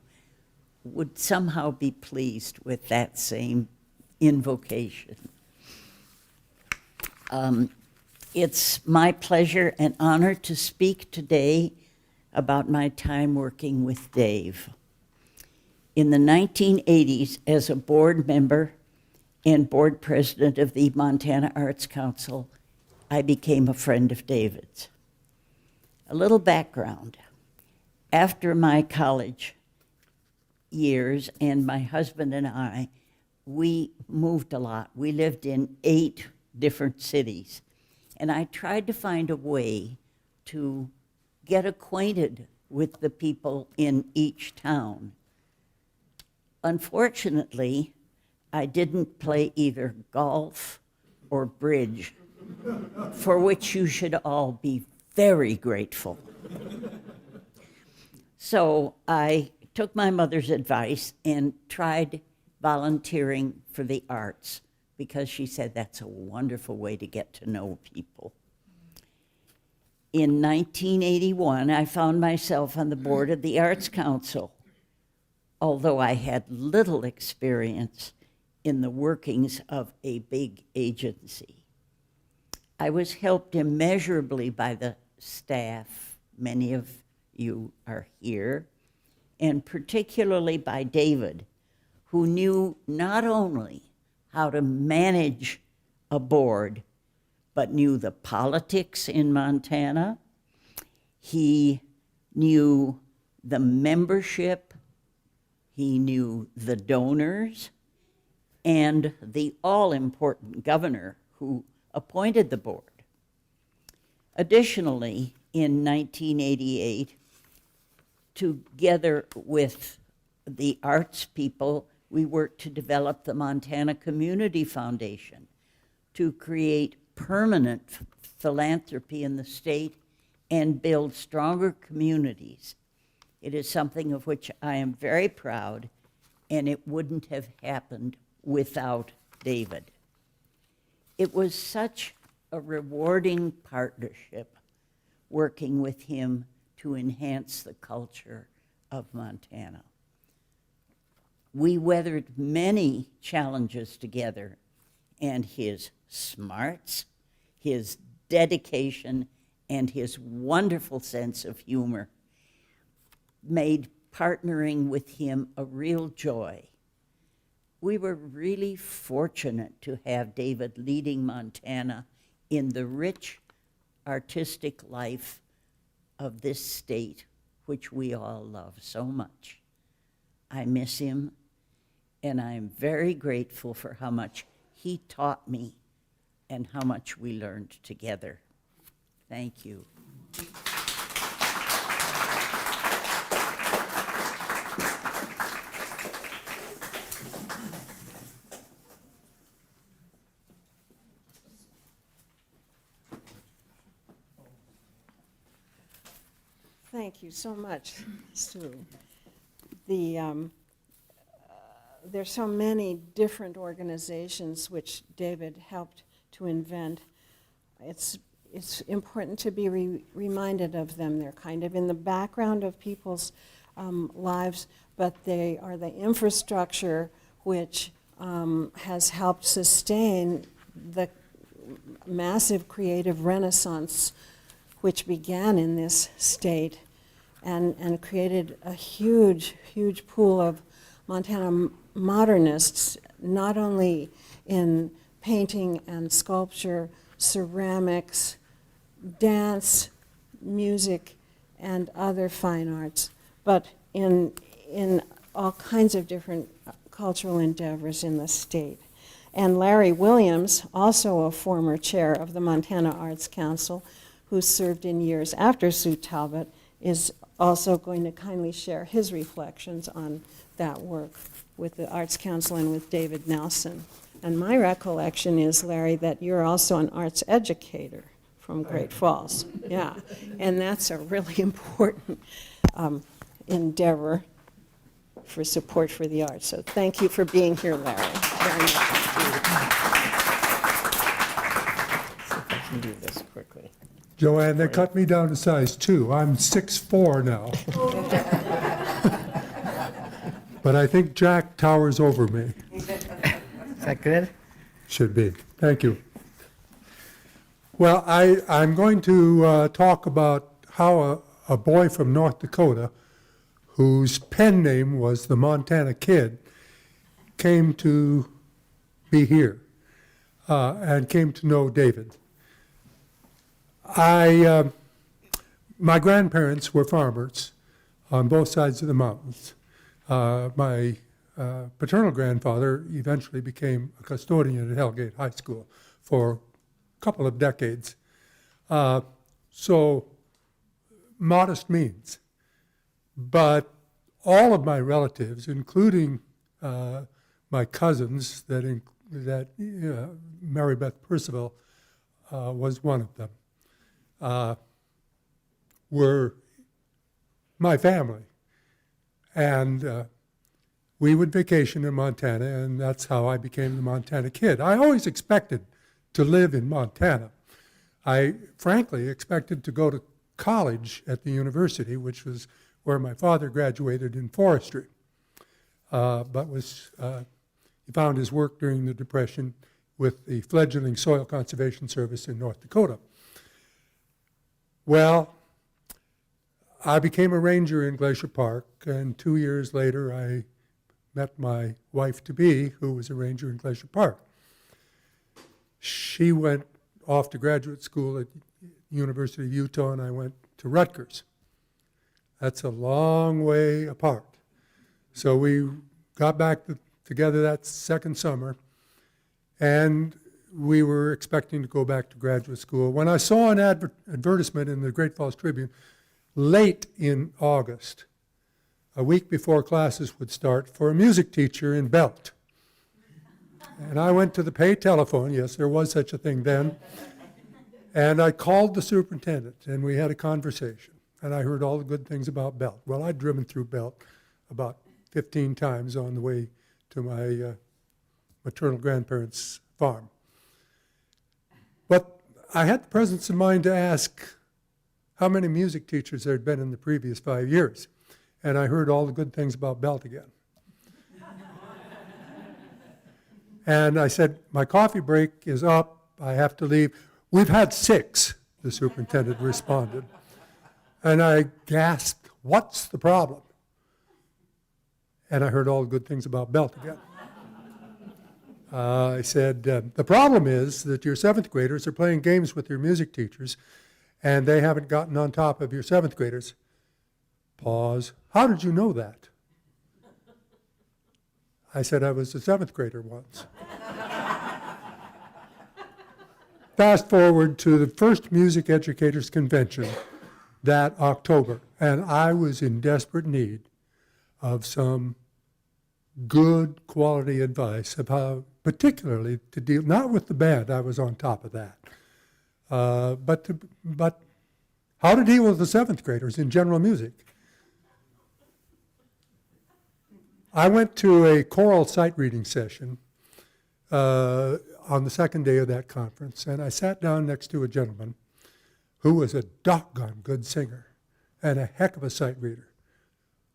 would somehow be pleased with that same invocation. It's my pleasure and honor to speak today about my time working with Dave. In the 1980s, as a board member and board president of the Montana Arts Council, I became a friend of David's. A little background. After my college years, and my husband and I, we moved a lot. We lived in 8 different cities. And I tried to find a way to get acquainted with the people in each town. Unfortunately, I didn't play either golf or bridge, for which you should all be very grateful. So I took my mother's advice and tried volunteering for the arts, because she said that's a wonderful way to get to know people. In 1981, I found myself on the board of the Arts Council, although I had little experience in the workings of a big agency. I was helped immeasurably by the staff, many of you are here, and particularly by David, who knew not only how to manage a board, but knew the politics in Montana. He knew the membership, he knew the donors, and the all-important governor who appointed the board. Additionally, in 1988, together with the arts people, we worked to develop the Montana Community Foundation to create permanent philanthropy in the state and build stronger communities. It is something of which I am very proud, and it wouldn't have happened without David. It was such a rewarding partnership working with him to enhance the culture of Montana. We weathered many challenges together, and his smarts, his dedication, and his wonderful sense of humor made partnering with him a real joy. We were really fortunate to have David leading Montana in the rich artistic life of this state, which we all love so much. I miss him, and I'm very grateful for how much he taught me and how much we learned together. Thank you. Thank you so much, Sue. There's so many different organizations which David helped to invent. It's important to be reminded of them. They're kind of in the background of people's lives, but they are the infrastructure which has helped sustain the massive creative renaissance which began in this state and created a huge, huge pool of Montana modernists, not only in painting and sculpture, ceramics, dance, music, and other fine arts, but in all kinds of different cultural endeavors in the state. And Larry Williams, also a former chair of the Montana Arts Council, who served in years after Sue Talbot, is also going to kindly share his reflections on that work with the Arts Council and with David Nelson. And my recollection is, Larry, that you're also an arts educator from Great Falls. Yeah, and that's a really important endeavor for support for the arts. So thank you for being here, Larry, very much. See if I can do this quickly. Joanne, they cut me down to size 2. I'm 6'4" now. But I think Jack towers over me. Is that good? Should be. Thank you. Well, I'm going to talk about how a boy from North Dakota, whose pen name was the Montana Kid, came to be here and came to know David. My grandparents were farmers on both sides of the mountains. My paternal grandfather eventually became a custodian at Hellgate High School for a couple of decades. So modest means. But all of my relatives, including my cousins, Mary Beth Percival was one of them, were my family. And we would vacation in Montana, and that's how I became the Montana Kid. I always expected to live in Montana. I frankly expected to go to college at the university, which was where my father graduated in forestry, but he found his work during the Depression with the fledgling Soil Conservation Service in North Dakota. Well, I became a ranger in Glacier Park, and 2 years later I met my wife-to-be, who was a ranger in Glacier Park. She went off to graduate school at University of Utah, and I went to Rutgers. That's a long way apart. So we got back together that second summer, and we were expecting to go back to graduate school. When I saw an advertisement in the Great Falls Tribune late in August, a week before classes would start, for a music teacher in Belt. And I went to the pay telephone, yes, there was such a thing then, and I called the superintendent, and we had a conversation. And I heard all the good things about Belt. Well, I'd driven through Belt about 15 times on the way to my maternal grandparents' farm. But I had the presence of mind to ask how many music teachers there had been in the previous 5 years. And I heard all the good things about Belt again. And I said, my coffee break is up. I have to leave. We've had 6, the superintendent responded. And I gasped, what's the problem? And I heard all the good things about Belt again. I said, the problem is that your 7th graders are playing games with your music teachers, and they haven't gotten on top of your 7th graders. Pause. How did you know that? I said, I was a 7th grader once. Fast forward to the first Music Educators Convention that October, and I was in desperate need of some good quality advice of how, particularly to deal, not with the band, I was on top of that, but how to deal with the 7th graders in general music. I went to a choral sight reading session on the second day of that conference, and I sat down next to a gentleman who was a doggone good singer and a heck of a sight reader.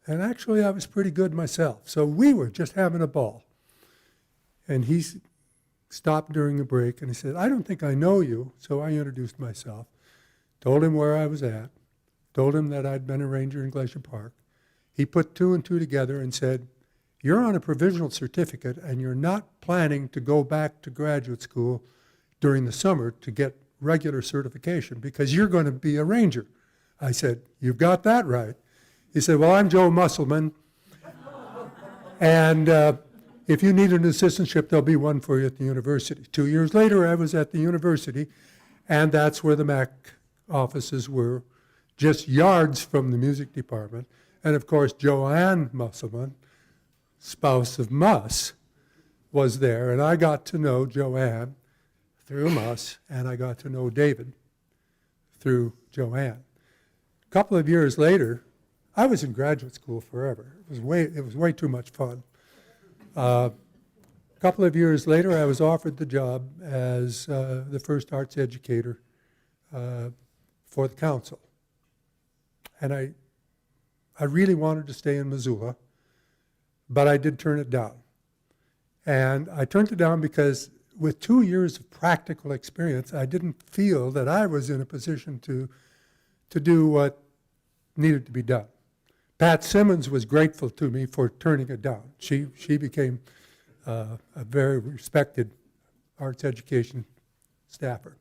And actually, I was pretty good myself. So we were just having a ball. And he stopped during the break, and he said, I don't think I know you. So I introduced myself, told him where I was at, told him that I'd been a ranger in Glacier Park. He put two and two together and said, "You're on a provisional certificate and you're not planning to go back to graduate school during the summer to get regular certification because you're going to be a ranger." I said, "You've got that right." He said, "Well, I'm Joe Musselman, and if you need an assistantship, there'll be one for you at the university." 2 years later, I was at the university, and that's where the MAC offices were, just yards from the music department. And of course, Joanne Musselman, spouse of Muss, was there, and I got to know Joanne through Muss, and I got to know David through Joanne. A couple of years later, I was in graduate school forever. It was way too much fun. A couple of years later, I was offered the job as the first arts educator for the council. And I really wanted to stay in Missoula, but I did turn it down. And I turned it down because with 2 years of practical experience, I didn't feel that I was in a position to do what needed to be done. Pat Simmons was grateful to me for turning it down. She became a very respected arts education staffer.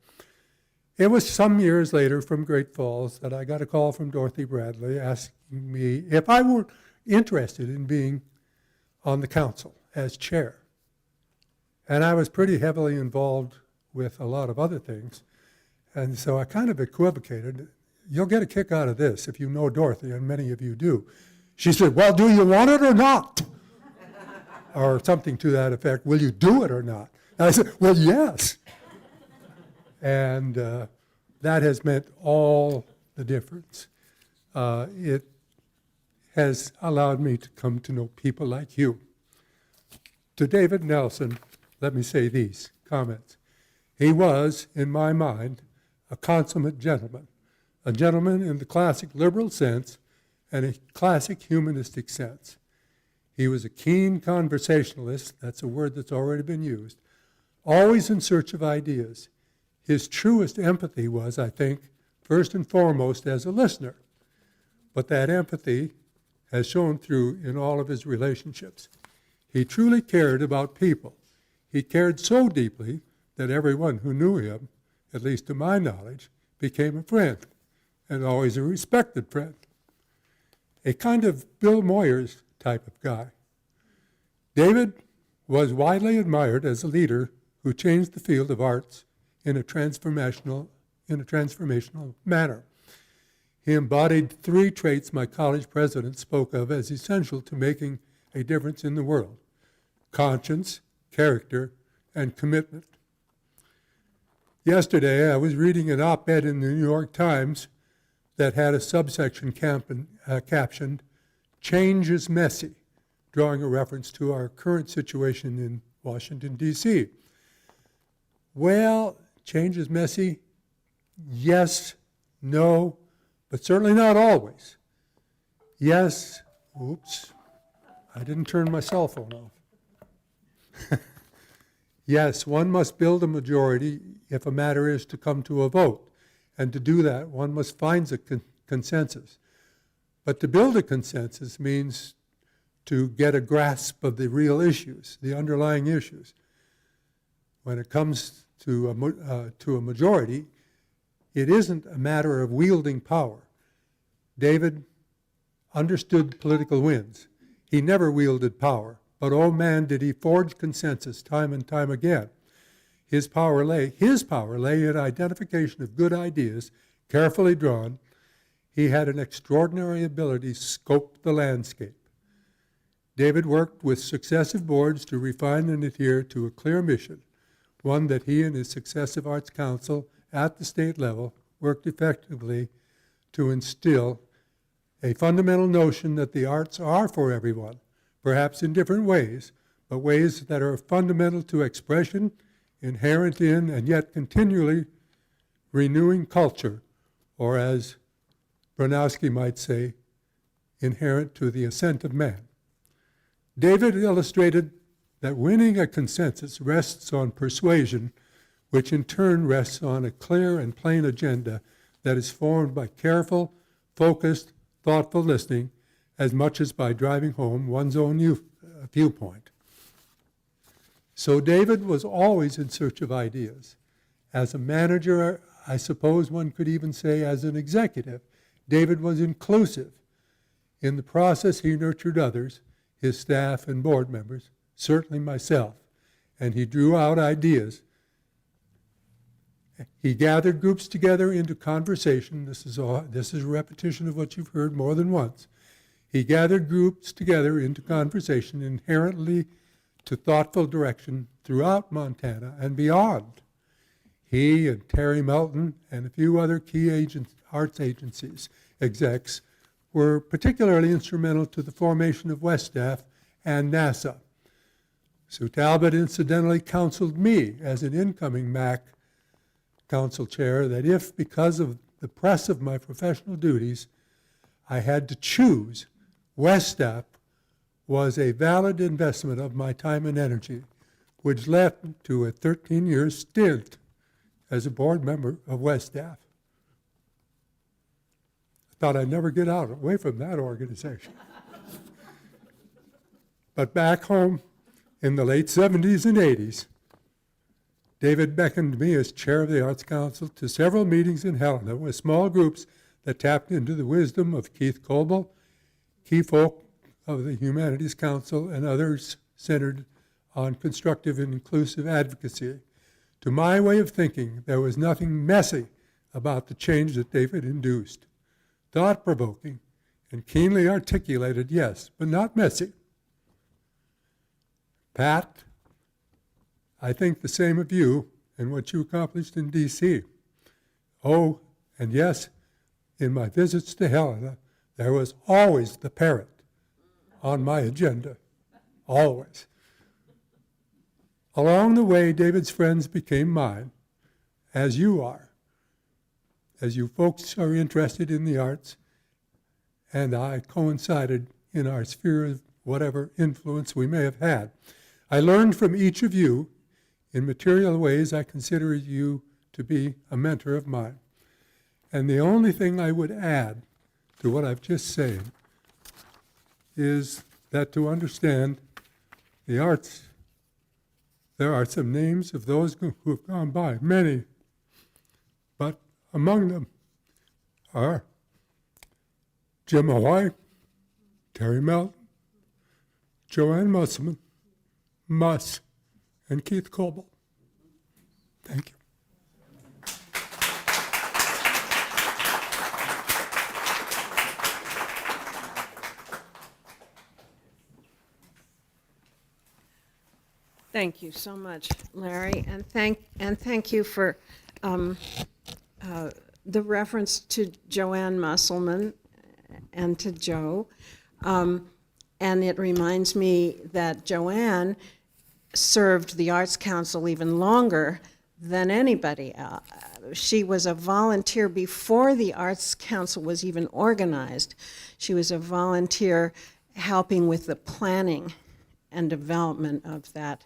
It was some years later from Great Falls that I got a call from Dorothy Bradley asking me if I were interested in being on the council as chair. And I was pretty heavily involved with a lot of other things. And so I kind of equivocated. You'll get a kick out of this if you know Dorothy, and many of you do. She said, "Well, do you want it or not?" Or something to that effect. "Will you do it or not?" And I said, "Well, yes." And that has meant all the difference. It has allowed me to come to know people like you. To David Nelson, let me say these comments. He was, in my mind, a consummate gentleman. A gentleman in the classic liberal sense and a classic humanistic sense. He was a keen conversationalist, that's a word that's already been used, always in search of ideas. His truest empathy was, I think, first and foremost as a listener. But that empathy has shown through in all of his relationships. He truly cared about people. He cared so deeply that everyone who knew him, at least to my knowledge, became a friend, and always a respected friend. A kind of Bill Moyers type of guy. David was widely admired as a leader who changed the field of arts in a transformational manner. He embodied 3 traits my college president spoke of as essential to making a difference in the world: conscience, character, and commitment. Yesterday, I was reading an op-ed in the New York Times that had a subsection captioned, "Change is messy," drawing a reference to our current situation in Washington, D.C. Well, change is messy. Yes, no, but certainly not always. Yes, oops, I didn't turn my cell phone off. Yes, one must build a majority if a matter is to come to a vote. And to do that, one must find a consensus. But to build a consensus means to get a grasp of the real issues, the underlying issues. When it comes to a majority, it isn't a matter of wielding power. David understood political winds. He never wielded power, but oh man, did he forge consensus time and time again. His power lay in identification of good ideas, carefully drawn. He had an extraordinary ability to scope the landscape. David worked with successive boards to refine and adhere to a clear mission, one that he and his successive arts council at the state level worked effectively to instill a fundamental notion that the arts are for everyone, perhaps in different ways, but ways that are fundamental to expression, inherent in and yet continually renewing culture, or as Bronowski might say, inherent to the ascent of man. David illustrated that winning a consensus rests on persuasion, which in turn rests on a clear and plain agenda that is formed by careful, focused, thoughtful listening as much as by driving home one's own viewpoint. So David was always in search of ideas. As a manager, I suppose one could even say as an executive, David was inclusive. In the process, he nurtured others, his staff and board members, certainly myself, and he drew out ideas. He gathered groups together into conversation. This is a repetition of what you've heard more than once. He gathered groups together into conversation inherently to thoughtful direction throughout Montana and beyond. He and Terry Melton and a few other key arts agencies execs were particularly instrumental to the formation of West Staff and NASA. Sue Talbot incidentally counseled me as an incoming MAC council chair that if, because of the press of my professional duties, I had to choose, West Staff was a valid investment of my time and energy, which led to a 13-year stint as a board member of West Staff. I thought I'd never get away from that organization. But back home in the late 70s and 80s, David beckoned me as chair of the Arts Council to several meetings in Helena with small groups that tapped into the wisdom of Keith Coble, key folk of the Humanities Council, and others centered on constructive and inclusive advocacy. To my way of thinking, there was nothing messy about the change that David induced. Thought-provoking and keenly articulated, yes, but not messy. Pat, I think the same of you and what you accomplished in D.C. Oh, and yes, in my visits to Helena, there was always the parrot on my agenda, always. Along the way, David's friends became mine, as you are, as you folks are interested in the arts, and I coincided in our sphere of whatever influence we may have had. I learned from each of you. In material ways, I consider you to be a mentor of mine. And the only thing I would add to what I've just said is that to understand the arts, there are some names of those who have gone by, many, but among them are Jim Ahoy, Terry Melton, Joanne Musselman, Muss, and Keith Coble. Thank you. Thank you so much, Larry, and thank you for the reference to Joanne Musselman and to Joe. And it reminds me that Joanne served the Arts Council even longer than anybody else. She was a volunteer before the Arts Council was even organized. She was a volunteer helping with the planning and development of that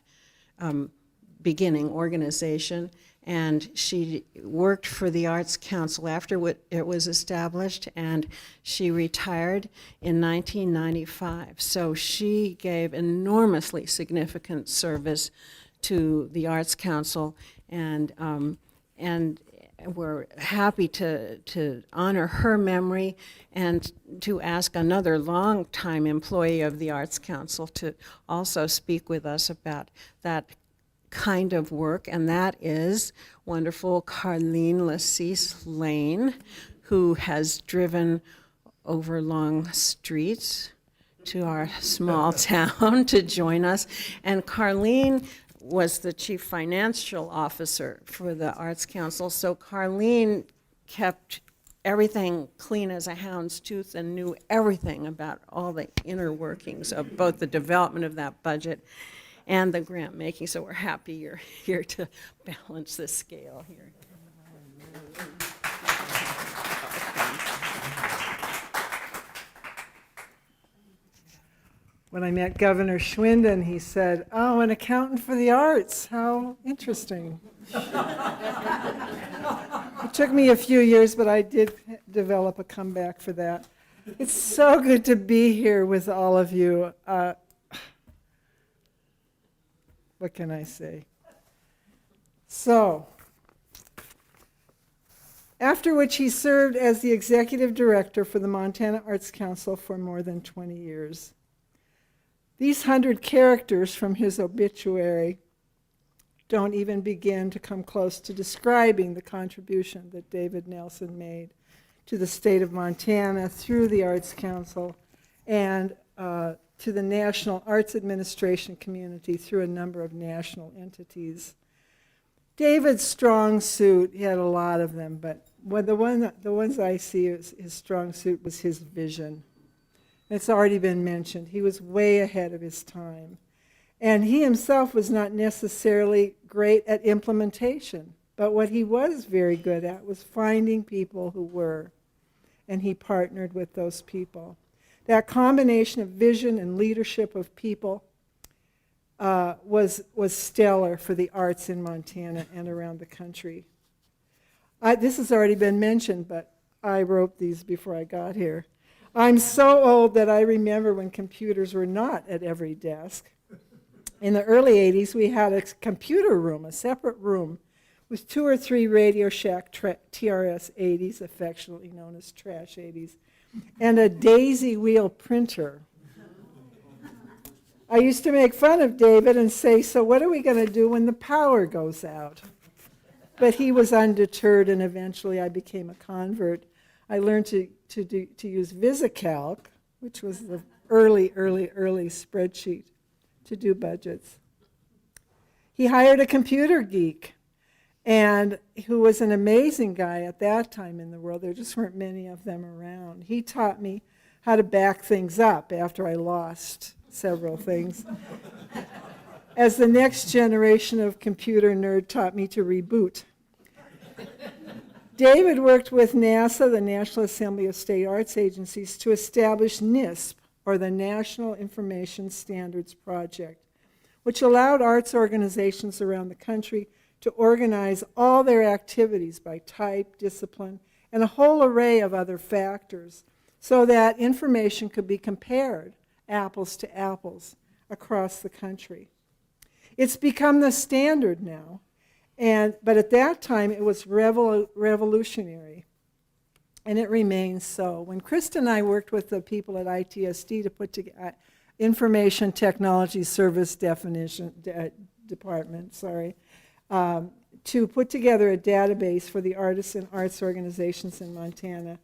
beginning organization, and she worked for the Arts Council after it was established, and she retired in 1995. So she gave enormously significant service to the Arts Council, and we're happy to honor her memory and to ask another longtime employee of the Arts Council to also speak with us about that kind of work, and that is wonderful Carlene Lassise Lane, who has driven over long streets to our small town to join us. And Carlene was the chief financial officer for the Arts Council, so Carlene kept everything clean as a hound's tooth and knew everything about all the inner workings of both the development of that budget and the grant making, so we're happy you're here to balance the scale here. When I met Governor Schwinden, he said, "Oh, an accountant for the arts, how interesting." It took me a few years, but I did develop a comeback for that. It's so good to be here with all of you. What can I say? So, after which he served as the executive director for the Montana Arts Council for more than 20 years. These 100 characters from his obituary don't even begin to come close to describing the contribution that David Nelson made to the state of Montana through the Arts Council and to the National Arts Administration community through a number of national entities. David's strong suit, he had a lot of them, but the ones I see as his strong suit was his vision. It's already been mentioned. He was way ahead of his time. And he himself was not necessarily great at implementation, but what he was very good at was finding people who were, and he partnered with those people. That combination of vision and leadership of people was stellar for the arts in Montana and around the country. This has already been mentioned, but I wrote these before I got here. I'm so old that I remember when computers were not at every desk. In the early 80s, we had a computer room, a separate room, with 2 or 3 Radio Shack TRS 80s, affectionately known as Trash 80s, and a daisy wheel printer. I used to make fun of David and say, so what are we going to do when the power goes out? But he was undeterred, and eventually I became a convert. I learned to use VisiCalc, which was the early spreadsheet, to do budgets. He hired a computer geek, and who was an amazing guy at that time in the world. There just weren't many of them around. He taught me how to back things up after I lost several things. As the next generation of computer nerd taught me to reboot. David worked with NASA, the National Assembly of State Arts Agencies, to establish NISP, or the National Information Standards Project, which allowed arts organizations around the country to organize all their activities by type, discipline, and a whole array of other factors, so that information could be compared, apples to apples, across the country. It's become the standard now, but at that time it was revolutionary, and it remains so. When Krista and I worked with the people at ITSD to put together Information Technology Service Department, to put together a database for the artists and arts organizations in Montana,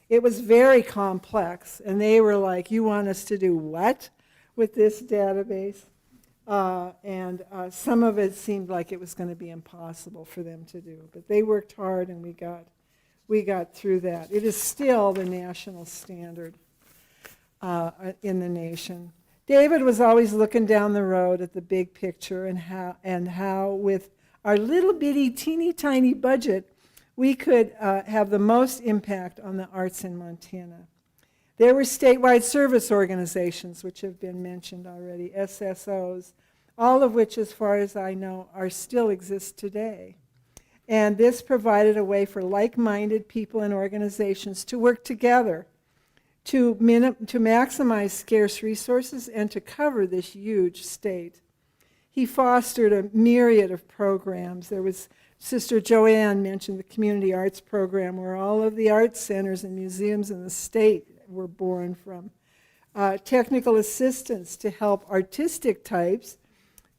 it was very complex, and they were like, you want us to do what with this database? Some of it seemed like it was going to be impossible for them to do, but they worked hard, and we got through that. It is still the national standard in the nation. David was always looking down the road at the big picture and how with our little bitty teeny tiny budget we could have the most impact on the arts in Montana. There were statewide service organizations, which have been mentioned already, SSOs, all of which, as far as I know, still exist today. And this provided a way for like-minded people and organizations to work together to maximize scarce resources and to cover this huge state. He fostered a myriad of programs. There was, Sister Joanne mentioned the community arts program, where all of the arts centers and museums in the state were born from. Technical assistance to help artistic types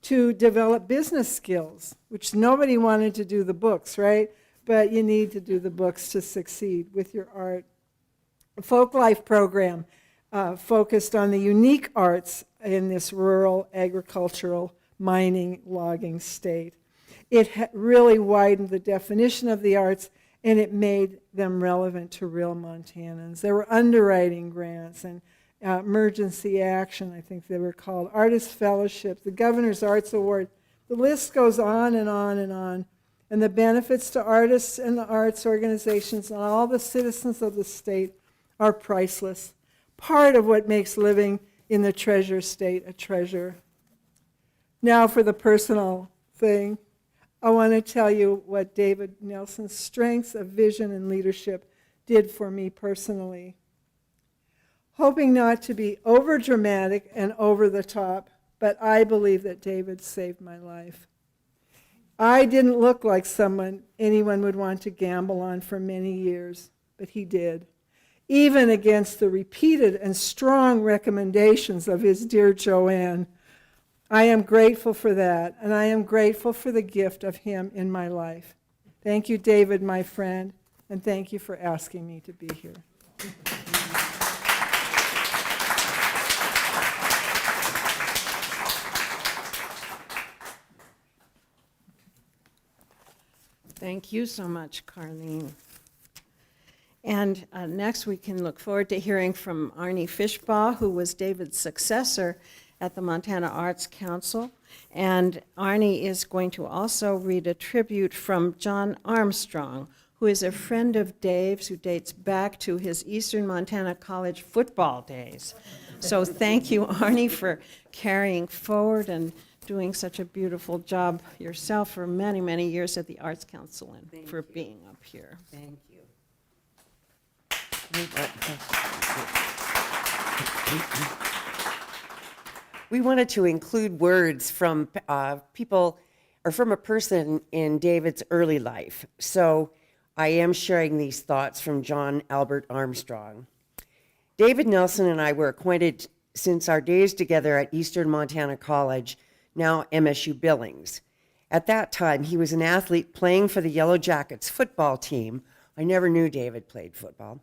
to develop business skills, which nobody wanted to do the books, right? But you need to do the books to succeed with your art. A folk life program focused on the unique arts in this rural, agricultural, mining, logging state. It really widened the definition of the arts, and it made them relevant to real Montanans. There were underwriting grants and emergency action, I think they were called, artist fellowship, the Governor's Arts Award. The list goes on and on and on. And the benefits to artists and the arts organizations and all the citizens of the state are priceless. Part of what makes living in the treasure state a treasure. Now for the personal thing. I want to tell you what David Nelson's strengths of vision and leadership did for me personally. Hoping not to be over dramatic and over the top, but I believe that David saved my life. I didn't look like someone anyone would want to gamble on for many years, but he did, even against the repeated and strong recommendations of his dear Joanne. I am grateful for that, and I am grateful for the gift of him in my life. Thank you, David, my friend, and thank you for asking me to be here. Thank you so much, Carlene. And next we can look forward to hearing from Arnie Fishbaugh, who was David's successor at the Montana Arts Council. And Arnie is going to also read a tribute from John Armstrong, who is a friend of Dave's, who dates back to his Eastern Montana College football days. So thank you, Arnie, for carrying forward and doing such a beautiful job yourself for many, many years at the Arts Council, and for being up here. Thank you. We wanted to include words from people, or from a person in David's early life. So I am sharing these thoughts from John Albert Armstrong. David Nelson and I were acquainted since our days together at Eastern Montana College, now MSU Billings. At that time, he was an athlete playing for the Yellow Jackets football team. I never knew David played football.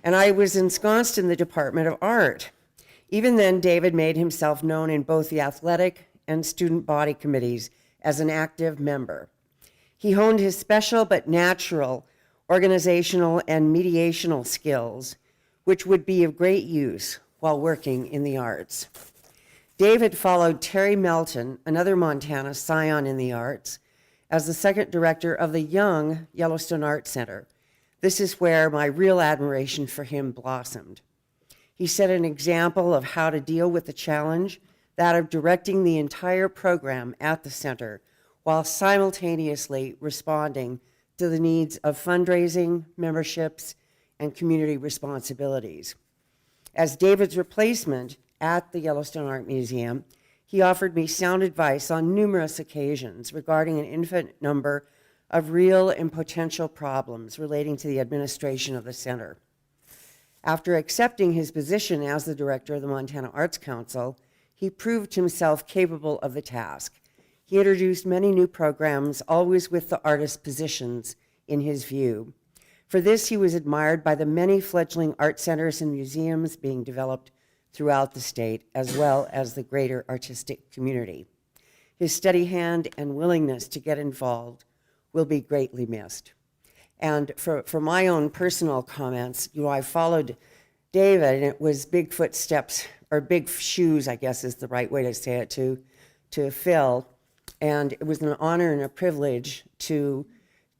And I was ensconced in the Department of Art. Even then, David made himself known in both the athletic and student body committees as an active member. He honed his special but natural organizational and mediational skills, which would be of great use while working in the arts. David followed Terry Melton, another Montana scion in the arts, as the second director of the young Yellowstone Art Center. This is where my real admiration for him blossomed. He set an example of how to deal with the challenge, that of directing the entire program at the center, while simultaneously responding to the needs of fundraising, memberships, and community responsibilities. As David's replacement at the Yellowstone Art Museum, he offered me sound advice on numerous occasions regarding an infinite number of real and potential problems relating to the administration of the center. After accepting his position as the director of the Montana Arts Council, he proved himself capable of the task. He introduced many new programs, always with the artist's positions in his view. For this, he was admired by the many fledgling art centers and museums being developed throughout the state, as well as the greater artistic community. His steady hand and willingness to get involved will be greatly missed. And for my own personal comments, I followed David, and it was big footsteps, or big shoes, I guess is the right way to say it, to fill. And it was an honor and a privilege to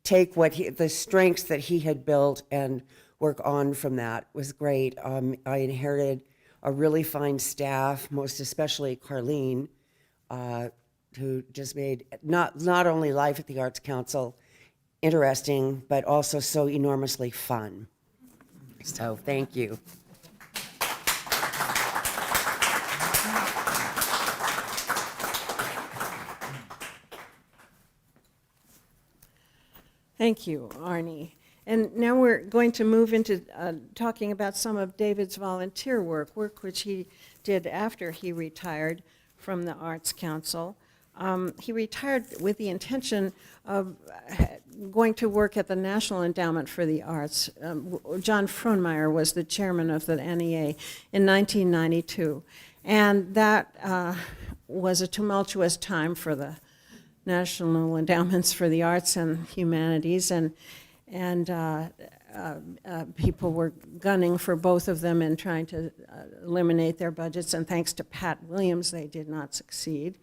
take the strengths that he had built and work on from that. It was great. I inherited a really fine staff, most especially Carlene, who just made not only life at the Arts Council interesting, but also so enormously fun. So thank you. Thank you, Arnie. And now we're going to move into talking about some of David's volunteer work which he did after he retired from the Arts Council. He retired with the intention of going to work at the National Endowment for the Arts. John Frohnmeyer was the chairman of the NEA in 1992. And that was a tumultuous time for the National Endowments for the Arts and Humanities, and people were gunning for both of them and trying to eliminate their budgets, and thanks to Pat Williams, they did not succeed.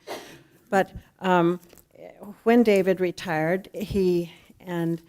But when David retired, he and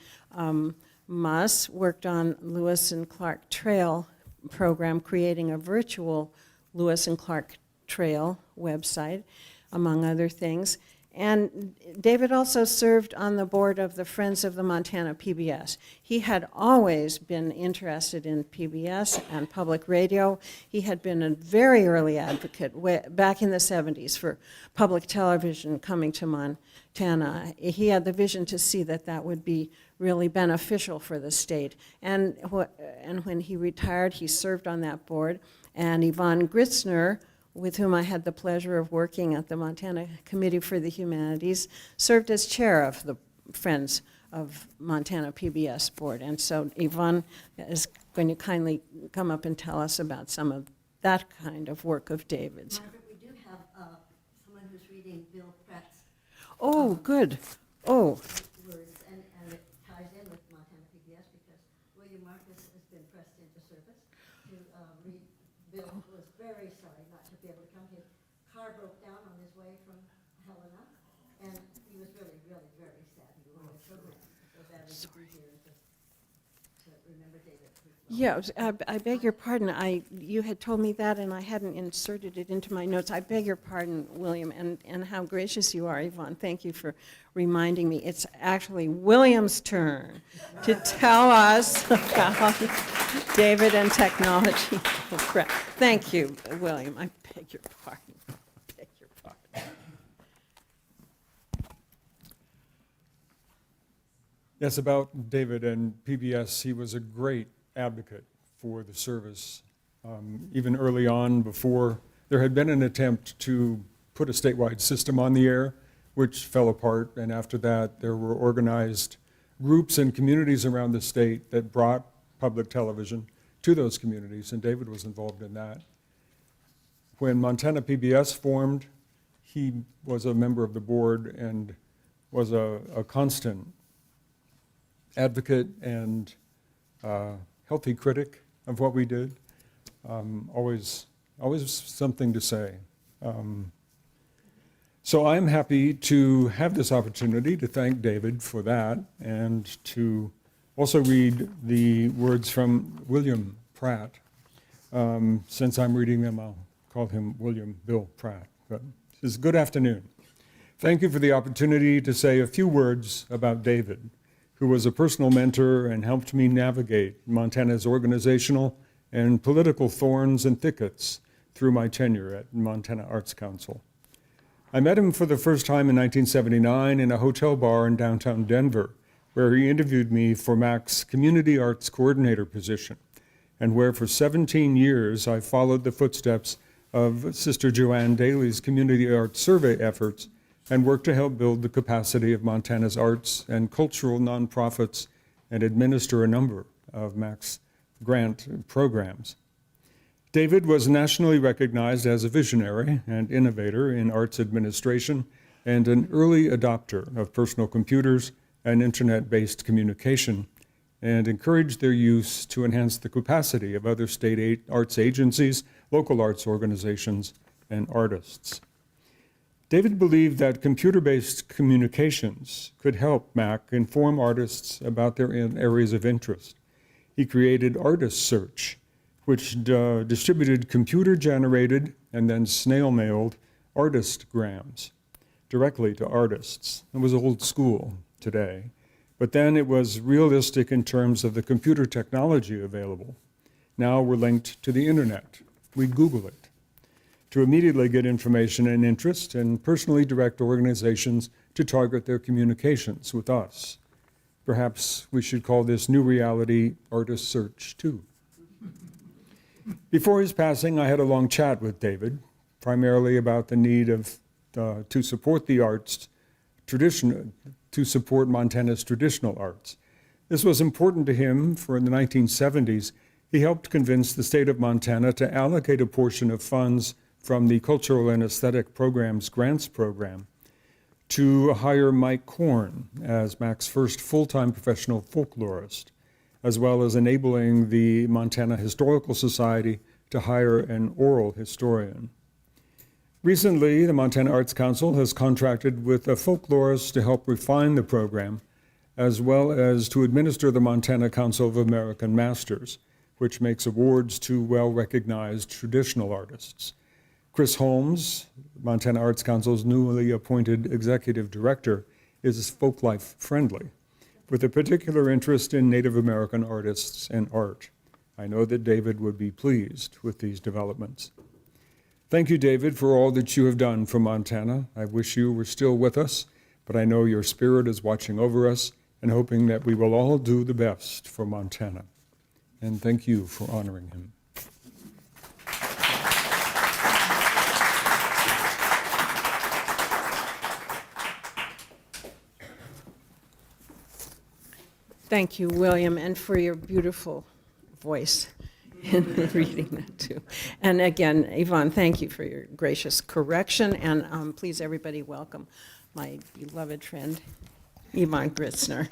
Mus worked on Lewis and Clark Trail program, creating a virtual Lewis and Clark Trail website, among other things. And David also served on the board of the Friends of the Montana PBS. He had always been interested in PBS and public radio. He had been a very early advocate back in the 70s for public television coming to Montana. He had the vision to see that that would be really beneficial for the state. And when he retired, he served on that board. And Yvonne Gritzner, with whom I had the pleasure of working at the Montana Committee for the Humanities, served as chair of the Friends of Montana PBS Board. And so Yvonne is going to kindly come up and tell us about some of that kind of work of David's. Margaret, we do have someone who's reading Bill Pratt's Oh, good. Oh, words, and it ties in with Montana PBS because William Marcus has been pressed into service to read. Bill was very sorry not to be able to come. His car broke down on his way from Helena, and he was really, really very sad. He wanted so badly to be here and to remember David. yeah, I beg your pardon. You had told me that, and I hadn't inserted it into my notes. I beg your pardon, William, and how gracious you are, Yvonne. Thank you for reminding me. It's actually William's turn to tell us about David and technology. Thank you, William. I beg your pardon. I beg your pardon. Yes, about David and PBS, he was a great advocate for the service. Even early on, before there had been an attempt to put a statewide system on the air, which fell apart, and after that there were organized groups and communities around the state that brought public television to those communities, and David was involved in that. When Montana PBS formed, he was a member of the board and was a constant advocate and healthy critic of what we did. Always something to say. So I'm happy to have this opportunity to thank David for that and to also read the words from William Pratt. Since I'm reading them, I'll call him William Bill Pratt. But it is good afternoon. Thank you for the opportunity to say a few words about David, who was a personal mentor and helped me navigate Montana's organizational and political thorns and thickets through my tenure at Montana Arts Council. I met him for the first time in 1979 in a hotel bar in downtown Denver, where he interviewed me for MAC's Community Arts Coordinator position, and where for 17 years I followed the footsteps of Sister Joanne Daly's community arts survey efforts and worked to help build the capacity of Montana's arts and cultural nonprofits and administer a number of MAC's grant programs. David was nationally recognized as a visionary and innovator in arts administration and an early adopter of personal computers and internet-based communication, and encouraged their use to enhance the capacity of other state arts agencies, local arts organizations, and artists. David believed that computer-based communications could help MAC inform artists about their areas of interest. He created Artist Search, which distributed computer-generated and then snail-mailed artistgrams directly to artists. It was old school today, but then it was realistic in terms of the computer technology available. Now we're linked to the internet. We Google it to immediately get information and interest and personally direct organizations to target their communications with us. Perhaps we should call this new reality Artist Search too. Before his passing, I had a long chat with David, primarily about the need to support the arts to support Montana's traditional arts. This was important to him, for in the 1970s, he helped convince the state of Montana to allocate a portion of funds from the Cultural and Aesthetic Programs Grants Program to hire Mike Korn as MAC's first full-time professional folklorist, as well as enabling the Montana Historical Society to hire an oral historian. Recently, the Montana Arts Council has contracted with a folklorist to help refine the program, as well as to administer the Montana Council of American Masters, which makes awards to well-recognized traditional artists. Chris Holmes, Montana Arts Council's newly appointed executive director, is folklife friendly, with a particular interest in Native American artists and art. I know that David would be pleased with these developments. Thank you, David, for all that you have done for Montana. I wish you were still with us, but I know your spirit is watching over us and hoping that we will all do the best for Montana. And thank you for honoring him. Thank you, William, and for your beautiful voice in reading that too. And again, Yvonne, thank you for your gracious correction, and please, everybody, welcome my beloved friend, Yvonne Gritzner.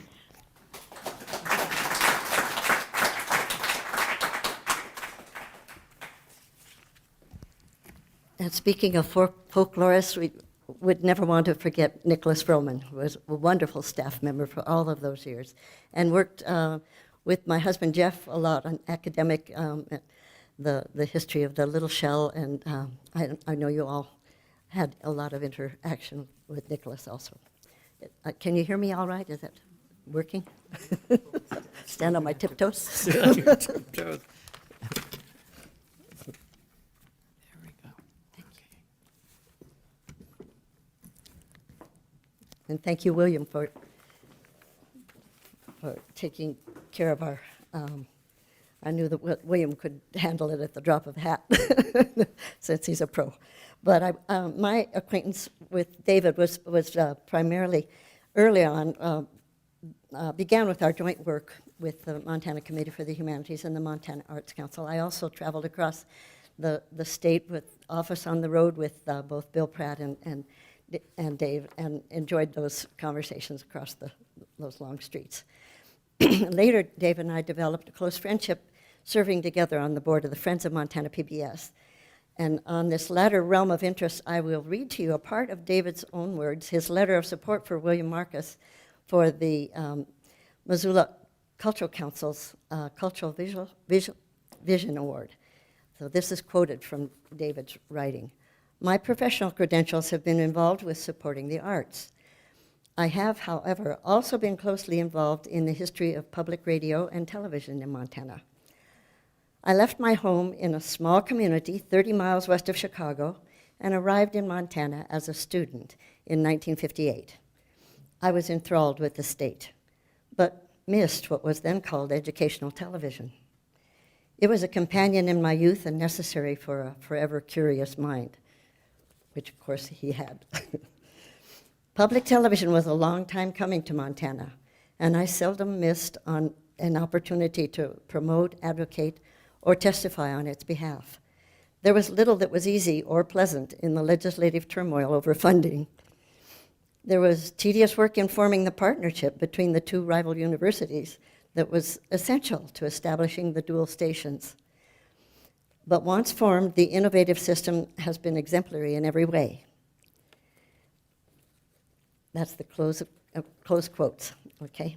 And speaking of folklorists, we would never want to forget Nicholas Froman, who was a wonderful staff member for all of those years, and worked with my husband Jeff a lot on academic, the history of the little shell, and I know you all had a lot of interaction with Nicholas also. Can you hear me all right? Is that working? Stand on my tiptoes. And thank you, William, for taking care of our, I knew that William could handle it at the drop of a hat, since he's a pro. But my acquaintance with David was primarily early on, began with our joint work with the Montana Committee for the Humanities and the Montana Arts Council. I also traveled across the state with office on the road with both Bill Pratt and Dave, and enjoyed those conversations across those long streets. Later, Dave and I developed a close friendship, serving together on the board of the Friends of Montana PBS. And on this latter realm of interest, I will read to you a part of David's own words, his letter of support for William Marcus for the Missoula Cultural Council's Cultural Vision Award. So this is quoted from David's writing. My professional credentials have been involved with supporting the arts. I have, however, also been closely involved in the history of public radio and television in Montana. I left my home in a small community 30 miles west of Chicago and arrived in Montana as a student in 1958. I was enthralled with the state, but missed what was then called educational television. It was a companion in my youth and necessary for a forever curious mind, which of course he had. Public television was a long time coming to Montana, and I seldom missed on an opportunity to promote, advocate, or testify on its behalf. There was little that was easy or pleasant in the legislative turmoil over funding. There was tedious work in forming the partnership between the two rival universities that was essential to establishing the dual stations. But once formed, the innovative system has been exemplary in every way. That's the close quotes, okay?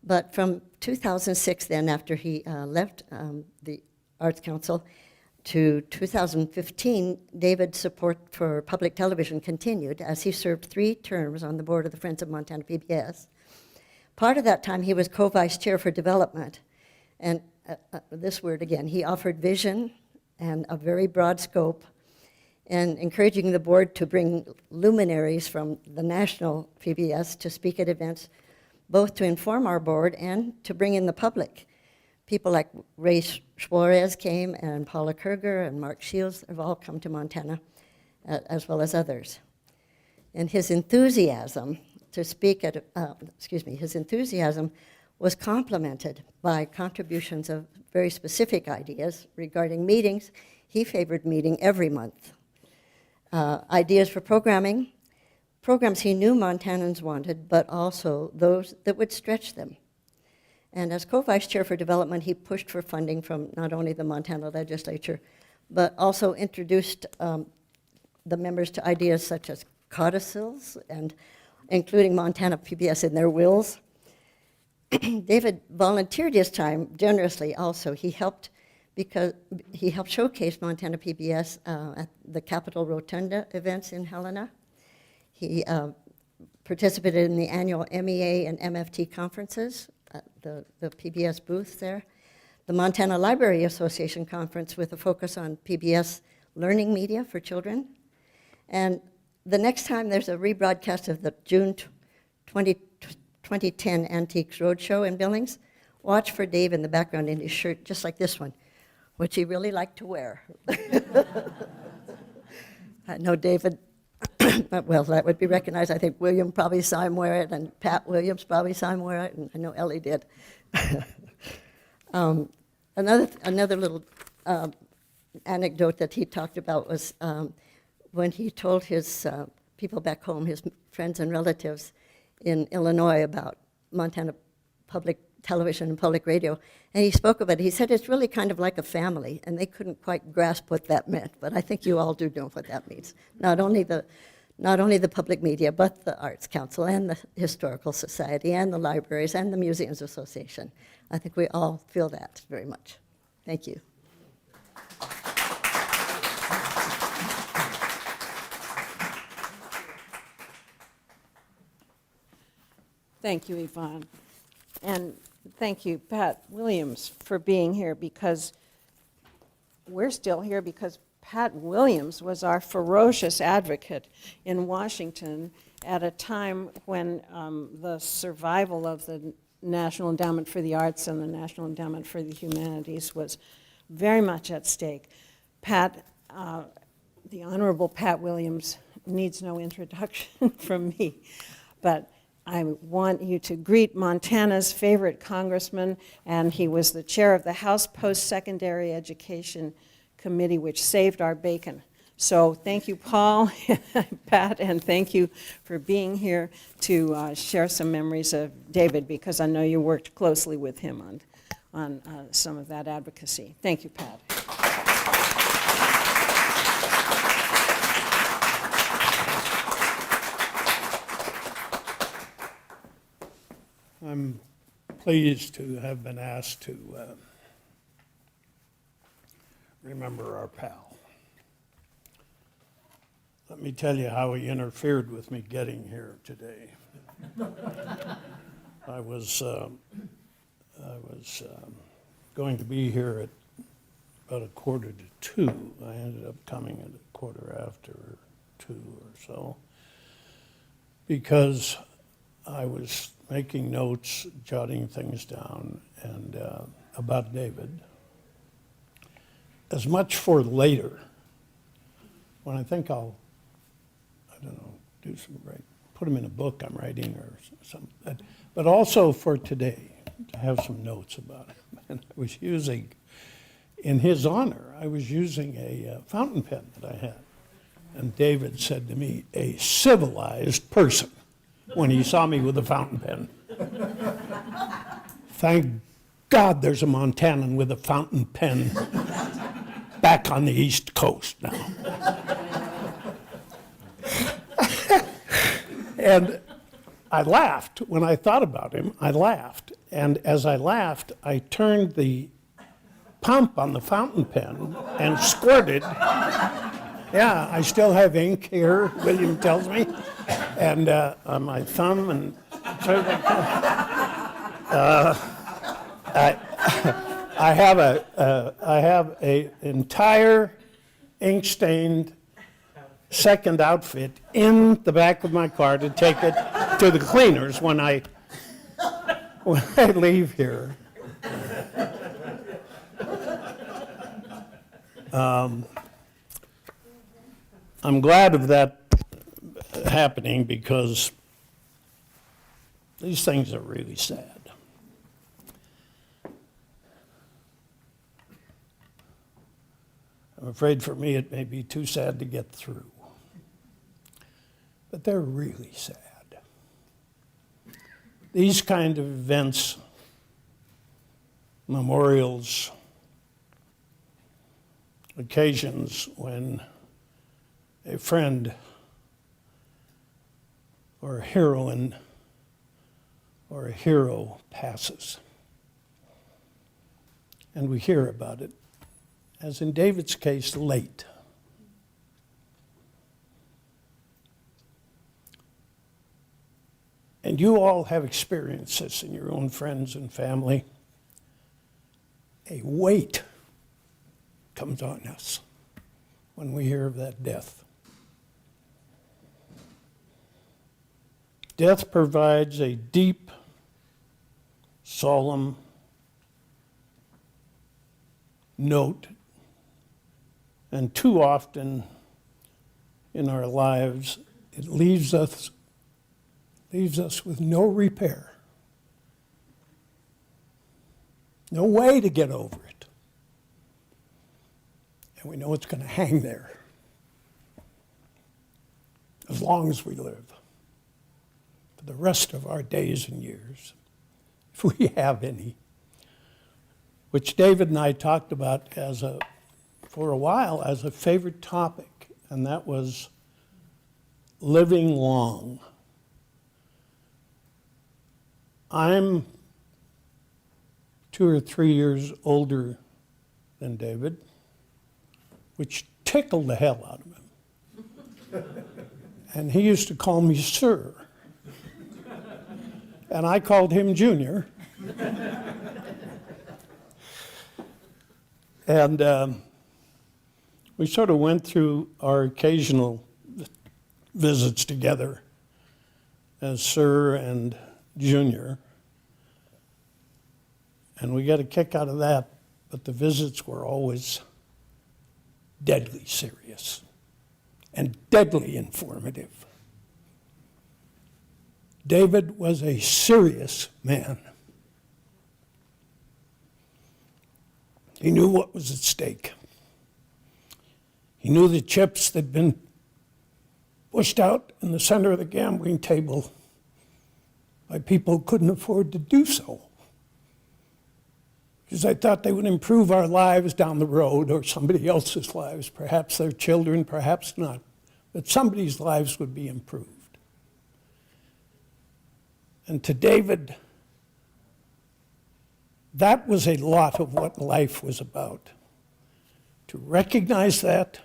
But from 2006 then, after he left the Arts Council, to 2015, David's support for public television continued as he served 3 terms on the board of the Friends of Montana PBS. Part of that time, he was co-vice chair for development. And this word again, he offered vision and a very broad scope, and encouraging the board to bring luminaries from the national PBS to speak at events, both to inform our board and to bring in the public. People like Ray Suarez came, and Paula Kerger and Mark Shields have all come to Montana, as well as others. And his enthusiasm to speak at, his enthusiasm was complemented by contributions of very specific ideas regarding meetings. He favored meeting every month. Ideas for programs he knew Montanans wanted, but also those that would stretch them. And as co-vice chair for development, he pushed for funding from not only the Montana legislature, but also introduced the members to ideas such as codicils, and including Montana PBS in their wills. David volunteered his time generously also. He helped because he helped showcase Montana PBS at the Capitol Rotunda events in Helena. He participated in the annual MEA and MFT conferences at the PBS booth there. The Montana Library Association conference with a focus on PBS learning media for children. And the next time there's a rebroadcast of the June 2010 Antiques Roadshow in Billings, watch for Dave in the background in his shirt, just like this one, which he really liked to wear. I know David, well, that would be recognized. I think William probably saw him wear it, and Pat Williams probably saw him wear it, and I know Ellie did. Another little anecdote that he talked about was when he told his people back home, his friends and relatives in Illinois, about Montana public television and public radio, and he spoke of it. He said it's really kind of like a family, and they couldn't quite grasp what that meant, but I think you all do know what that means. Not only the public media, but the Arts Council and the Historical Society and the libraries and the Museums Association. I think we all feel that very much. Thank you. Thank you, Yvonne. And thank you, Pat Williams, for being here, because we're still here because Pat Williams was our ferocious advocate in Washington at a time when the survival of the National Endowment for the Arts and the National Endowment for the Humanities was very much at stake. Pat, the Honorable Pat Williams, needs no introduction from me, but I want you to greet Montana's favorite congressman, and he was the chair of the House Post-Secondary Education Committee, which saved our bacon. So thank you, Paul, Pat, and thank you for being here to share some memories of David, because I know you worked closely with him on some of that advocacy. Thank you, Pat. I'm pleased to have been asked to remember our pal. Let me tell you how he interfered with me getting here today. I was going to be here at about 1:45. I ended up coming at 2:15 or so, because I was making notes, jotting things down, and about David. As much for later, when I think I'll, I don't know, do some put them in a book I'm writing or something, but also for today, to have some notes about him. And I was using, in his honor, I was using a fountain pen that I had. And David said to me, "A civilized person," when he saw me with a fountain pen. Thank God there's a Montanan with a fountain pen back on the East Coast now. And I laughed. When I thought about him, I laughed. And as I laughed, I turned the pump on the fountain pen and squirted. Yeah, I still have ink here, William tells me, and on my thumb, and I have a entire ink-stained second outfit in the back of my car to take it to the cleaners when I leave here. I'm glad of that happening, because these things are really sad. I'm afraid for me it may be too sad to get through, but they're really sad. These kind of events, memorials, occasions when a friend or a heroine or a hero passes, and we hear about it as in David's case, late. And you all have experienced this in your own friends and family. A weight comes on us when we hear of that death. Death provides a deep, solemn note, and too often in our lives, it leaves us with no repair, no way to get over it. And we know it's going to hang there as long as we live, for the rest of our days and years, if we have any, which David and I talked about for a while as a favorite topic, and that was living long. I'm 2 or 3 years older than David, which tickled the hell out of him. And he used to call me sir. And I called him Junior. And we sort of went through our occasional visits together as Sir and Junior. And we got a kick out of that, but the visits were always deadly serious and deadly informative. David was a serious man. He knew what was at stake. He knew the chips that had been pushed out in the center of the gambling table by people who couldn't afford to do so, because they thought they would improve our lives down the road, or somebody else's lives, perhaps their children, perhaps not, but somebody's lives would be improved. And to David, that was a lot of what life was about. To recognize that,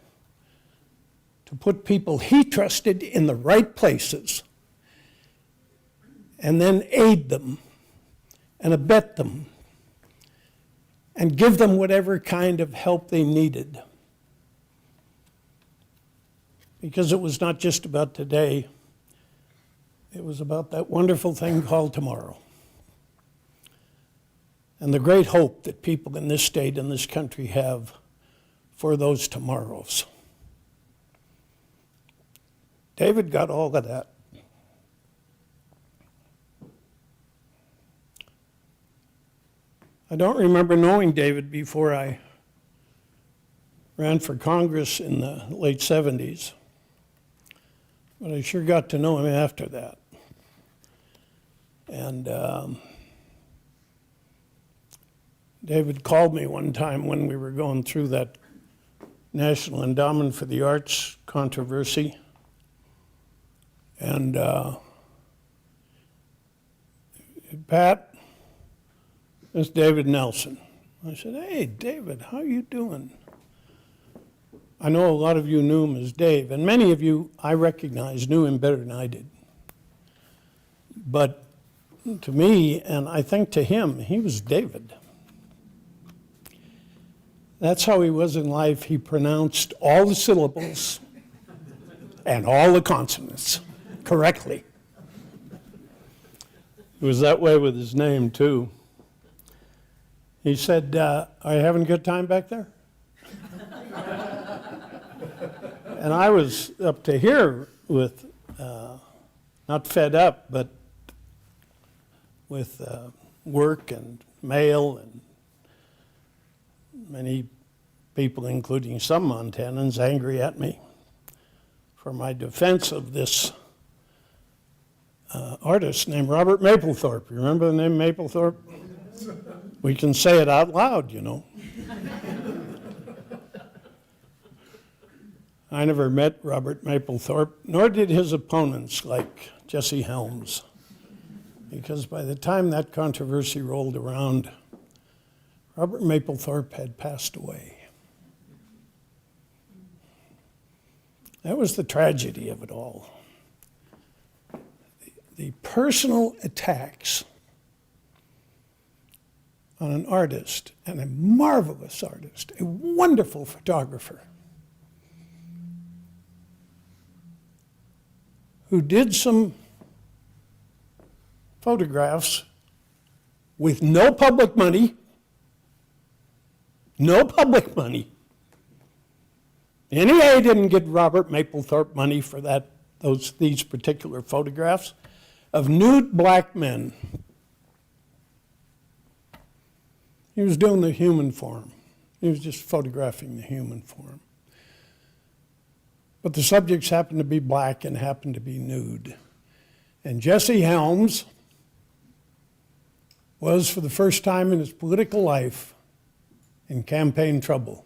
to put people he trusted in the right places, and then aid them and abet them and give them whatever kind of help they needed. Because it was not just about today, it was about that wonderful thing called tomorrow. And the great hope that people in this state and this country have for those tomorrows. David got all of that. I don't remember knowing David before I ran for Congress in the late 70s, but I sure got to know him after that. And David called me one time when we were going through that National Endowment for the Arts controversy. And Pat, it's David Nelson. I said, hey, David, how you doing? I know a lot of you knew him as Dave, and many of you, I recognize, knew him better than I did. But to me, and I think to him, he was David. That's how he was in life. He pronounced all the syllables and all the consonants correctly. He was that way with his name, too. He said, are you having a good time back there? And I was up to here with, not fed up, but with work and mail, and many people, including some Montanans, angry at me for my defense of this artist named Robert Mapplethorpe. You remember the name Mapplethorpe? We can say it out loud, you know. I never met Robert Mapplethorpe, nor did his opponents like Jesse Helms, because by the time that controversy rolled around, Robert Mapplethorpe had passed away. That was the tragedy of it all. The personal attacks on an artist, and a marvelous artist, a wonderful photographer, who did some photographs with no public money. No public money. The NEA didn't get Robert Mapplethorpe money for these particular photographs of nude black men. He was doing the human form. He was just photographing the human form. But the subjects happened to be black and happened to be nude. And Jesse Helms was, for the first time in his political life, in campaign trouble.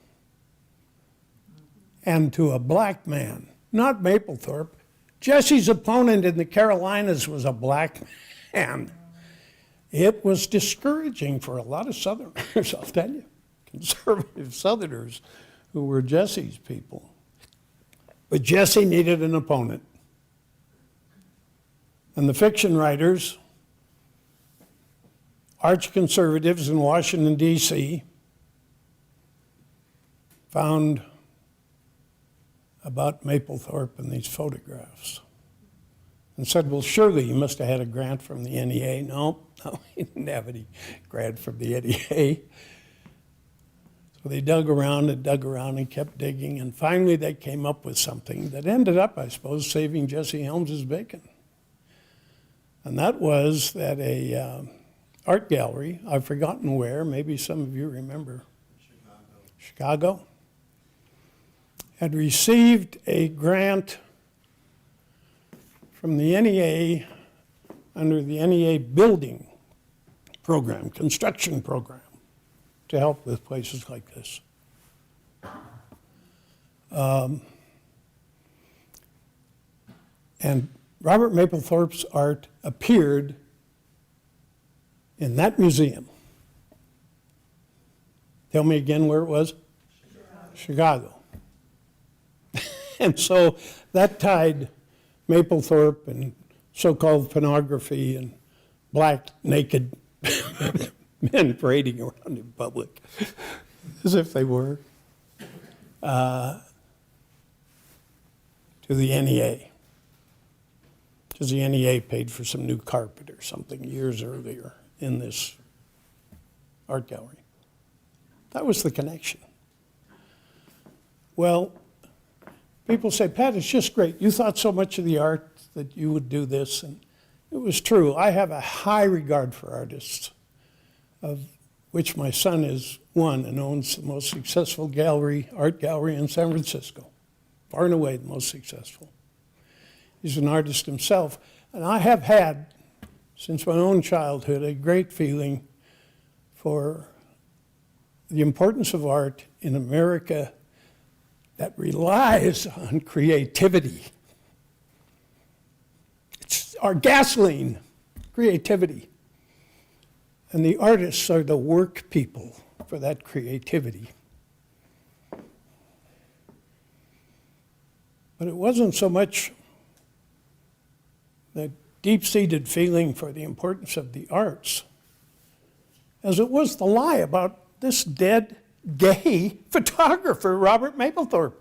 And to a black man, not Mapplethorpe, Jesse's opponent in the Carolinas was a black man. It was discouraging for a lot of Southerners, I'll tell you, conservative Southerners who were Jesse's people. But Jesse needed an opponent. And the fiction writers, arch conservatives in Washington, D.C., found about Mapplethorpe and these photographs and said, well, surely you must have had a grant from the NEA. No, he didn't have any grant from the NEA. So they dug around and kept digging, and finally they came up with something that ended up, I suppose, saving Jesse Helms's bacon. And that was that a art gallery, I've forgotten where, maybe some of you remember. Chicago. Had received a grant from the NEA under the NEA building program, construction program, to help with places like this. And Robert Mapplethorpe's art appeared in that museum. Tell me again where it was? Chicago. And so that tied Mapplethorpe and so-called pornography and black naked men parading around in public, as if they were, to the NEA. Because the NEA paid for some new carpet or something years earlier in this art gallery. That was the connection. Well, people say, Pat, it's just great. You thought so much of the art that you would do this. And it was true. I have a high regard for artists, of which my son is one and owns the most successful art gallery in San Francisco. Far and away the most successful. He's an artist himself. And I have had, since my own childhood, a great feeling for the importance of art in America that relies on creativity. It's our gasoline, creativity. And the artists are the work people for that creativity. But it wasn't so much the deep-seated feeling for the importance of the arts as it was the lie about this dead gay photographer, Robert Mapplethorpe.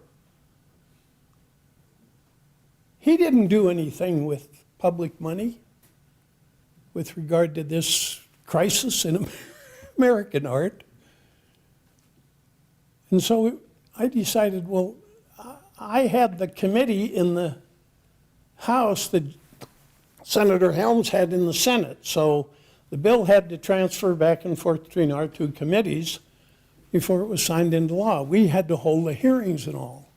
He didn't do anything with public money with regard to this crisis in American art. And so I decided, well, I had the committee in the House that Senator Helms had in the Senate. So the bill had to transfer back and forth between our two committees before it was signed into law. We had to hold the hearings and all.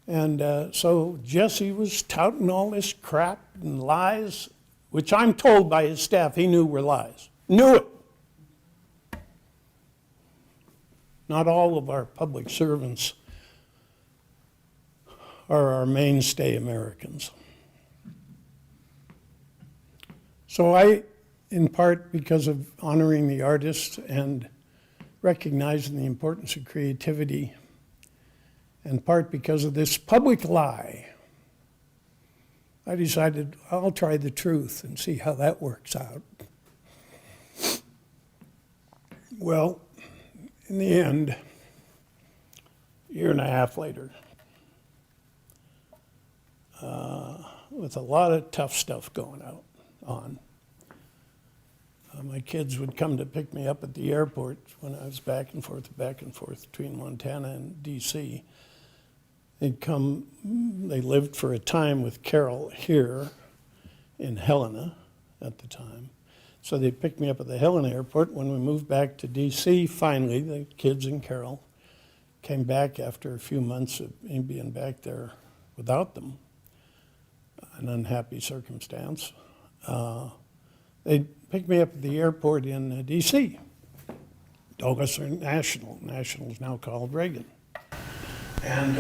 And so Jesse was touting all this crap and lies, which I'm told by his staff he knew were lies. Knew it. Not all of our public servants are our mainstay Americans. So I, in part because of honoring the artists and recognizing the importance of creativity, in part because of this public lie, I decided I'll try the truth and see how that works out. Well, in the end, a year and a half later, with a lot of tough stuff going on, my kids would come to pick me up at the airport when I was back and forth between Montana and DC. They lived for a time with Carol here in Helena at the time. So they picked me up at the Helena airport. When we moved back to DC, finally, the kids and Carol came back after a few months of me being back there without them, an unhappy circumstance. They picked me up at the airport in DC, Douglas National. National is now called Reagan. And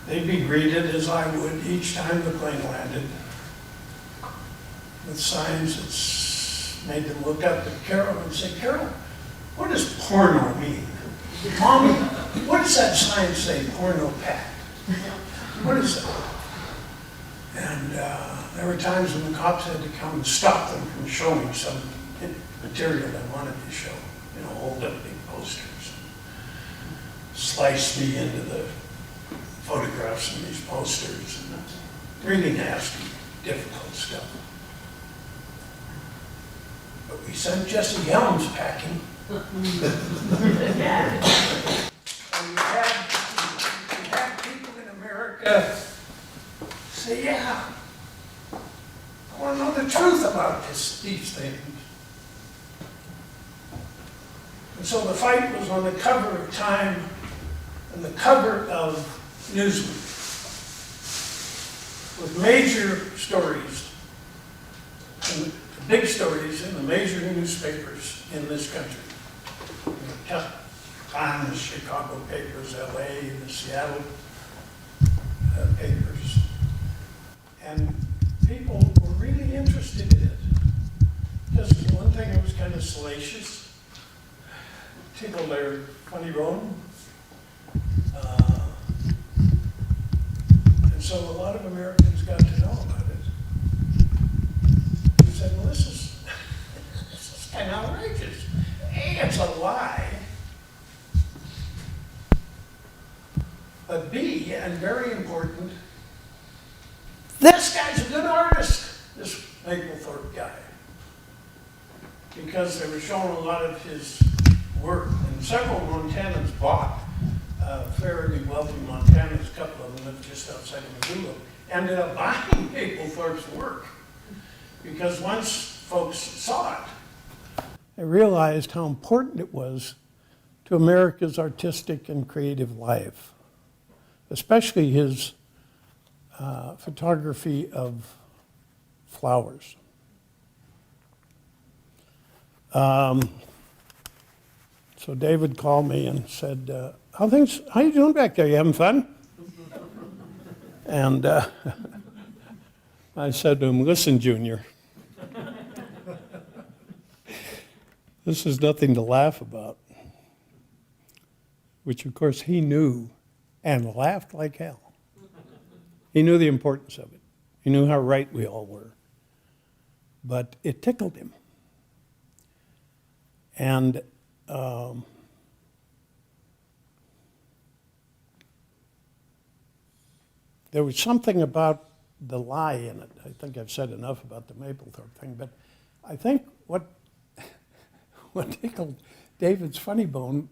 they'd be greeted as I would each time the plane landed, with signs that made them look up at Carol and say, "Carol, what does porno mean? Mommy, what does that sign say, porno packed? What is that?" And there were times when the cops had to come and stop them from showing some material they wanted to show, hold up big posters, slice me into the photographs in these posters, and really nasty, difficult stuff. But we sent Jesse Helms packing. And we had people in America say, "Yeah, I want to know the truth about these things." And so the fight was on the cover of Time and the cover of Newsweek, with major stories, and big stories in the major newspapers in this country. Times, Chicago papers, LA, the Seattle papers. And people were really interested in it. Because one thing, it was kind of salacious, tickled their funny bone. And so a lot of Americans got to know about it. They said, "Well, this is kind of outrageous. A, it's a lie. But B, and very important, this guy's a good artist, this Maplethorpe guy." Because they were showing a lot of his work, and several Montanans bought, fairly wealthy Montanans, a couple of them lived just outside of Missoula, ended up buying Maplethorpe's work. Because once folks saw it, they realized how important it was to America's artistic and creative life, especially his photography of flowers. So David called me and said, how you doing back there? You having fun?" And I said to him, "Listen, Junior, this is nothing to laugh about," which of course he knew and laughed like hell. He knew the importance of it. He knew how right we all were. But it tickled him. And there was something about the lie in it. I think I've said enough about the Maplethorpe thing, but I think what tickled David's funny bone,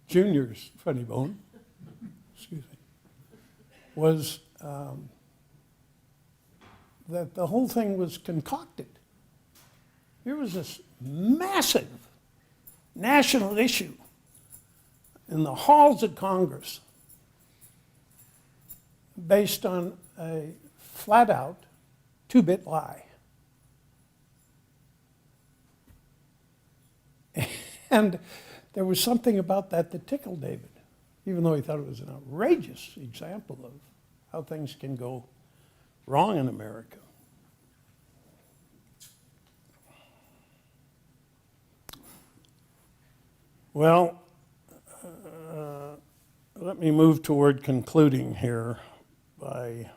Junior's funny bone, excuse me, was that the whole thing was concocted. Here was this massive national issue in the halls of Congress based on a flat-out two-bit lie. And there was something about that tickled David, even though he thought it was an outrageous example of how things can go wrong in America. Well, let let me move toward concluding here by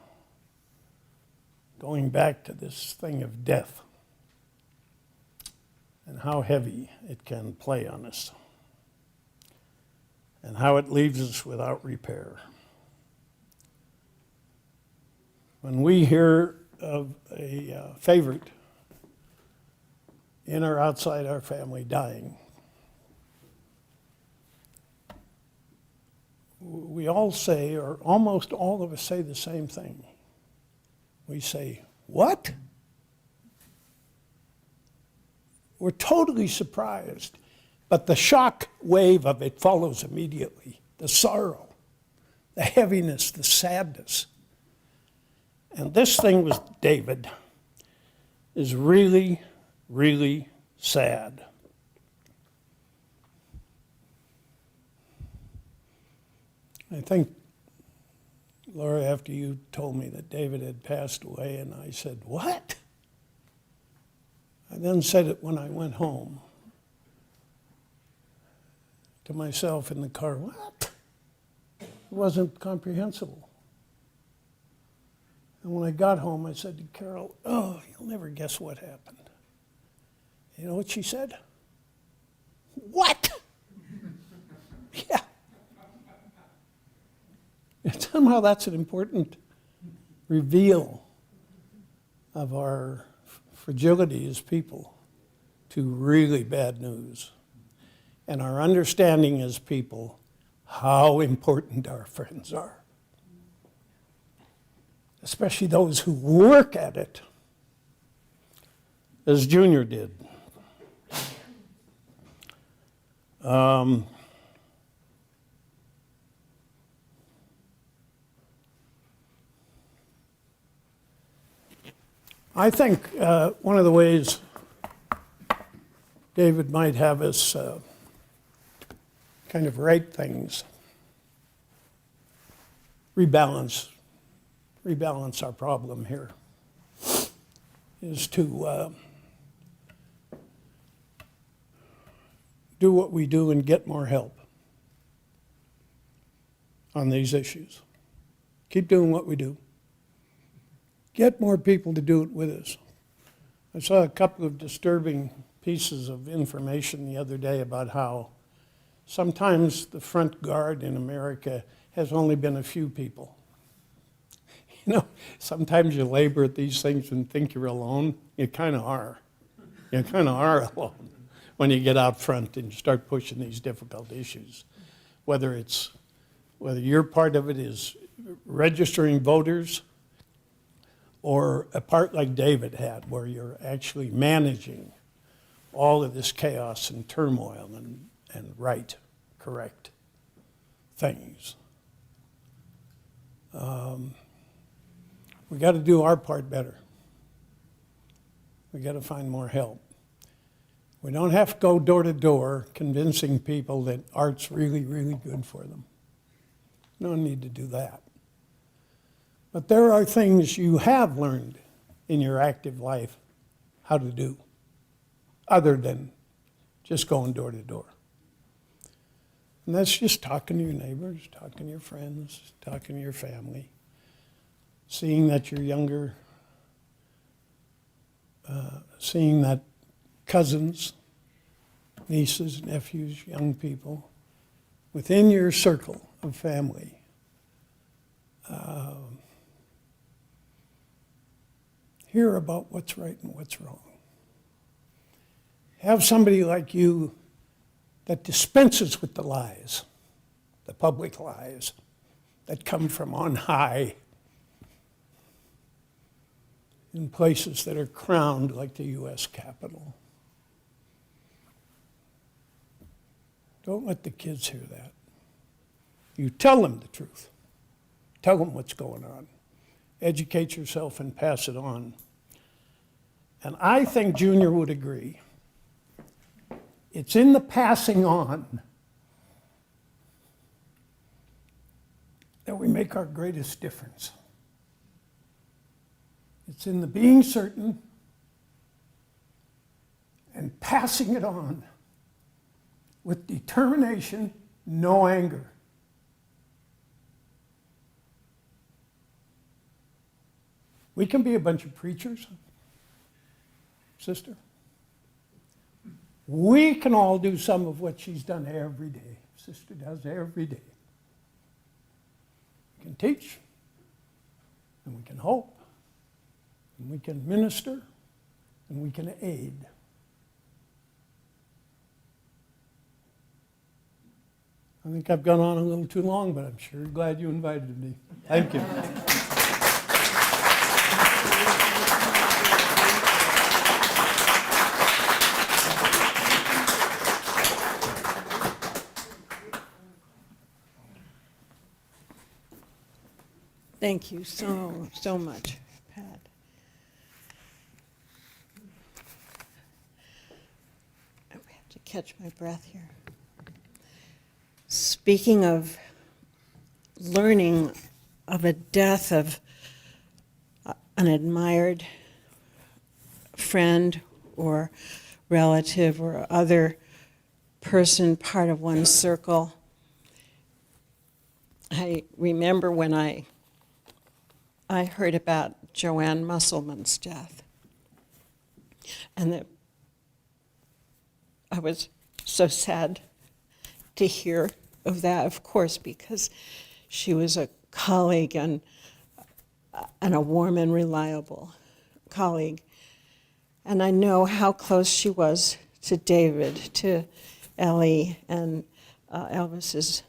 going back to this thing of death and how heavy it can play on us and how it leaves us without repair. When we hear of a favorite in or outside our family dying, we all say, or almost all of us say the same thing. We say, "What?" We're totally surprised, but the shock wave of it follows immediately. The sorrow, the heaviness, the sadness. And this thing with David is really, really sad. I think, Laura, after you told me that David had passed away, and I said, "What?" I then said it when I went home to myself in the car. What? It wasn't comprehensible. And when I got home, I said to Carol, "Oh, you'll never guess what happened." You know what she said? "What?" Yeah. And somehow that's an important reveal of our fragility as people to really bad news, and our understanding as people how important our friends are, especially those who work at it, as Junior did. I think one of the ways David might have us kind of right things, rebalance our problem here, is to do what we do and get more help on these issues. Keep doing what we do. Get more people to do it with us. I saw a couple of disturbing pieces of information the other day about how sometimes the front guard in America has only been a few people. You know, sometimes you labor at these things and think you're alone. You kind of are. You kind of are alone when you get out front and start pushing these difficult issues. Whether your part of it is registering voters, or a part like David had, where you're actually managing all of this chaos and turmoil and correct things. We got to do our part better. We got to find more help. We don't have to go door to door convincing people that art's really, really good for them. No need to do that. But there are things you have learned in your active life how to do, other than just going door to door. And that's just talking to your neighbors, talking to your friends, talking to your family, seeing that you're younger, seeing that cousins, nieces, nephews, young people within your circle of family hear about what's right and what's wrong. Have somebody like you that dispenses with the lies, the public lies that come from on high in places that are crowned like the U.S. Capitol. Don't let the kids hear that. You tell them the truth. Tell them what's going on. Educate yourself and pass it on. And I think Junior would agree. It's in the passing on that we make our greatest difference. It's in the being certain and passing it on with determination, no anger. We can be a bunch of preachers, sister. We can all do some of what she's done every day. Sister does every day. We can teach, and we can hope, and we can minister, and we can aid. I think I've gone on a little too long, but I'm sure glad you invited me. Thank you. Thank you so much, Pat. I have to catch my breath here. Speaking of learning of a death of an admired friend or relative or other person, part of one's circle, I remember when I heard about Joanne Musselman's death. And I was so sad to hear of that, of course, because she was a colleague and a warm and reliable colleague. And I know how close she was to David, to Ellie and Elvis's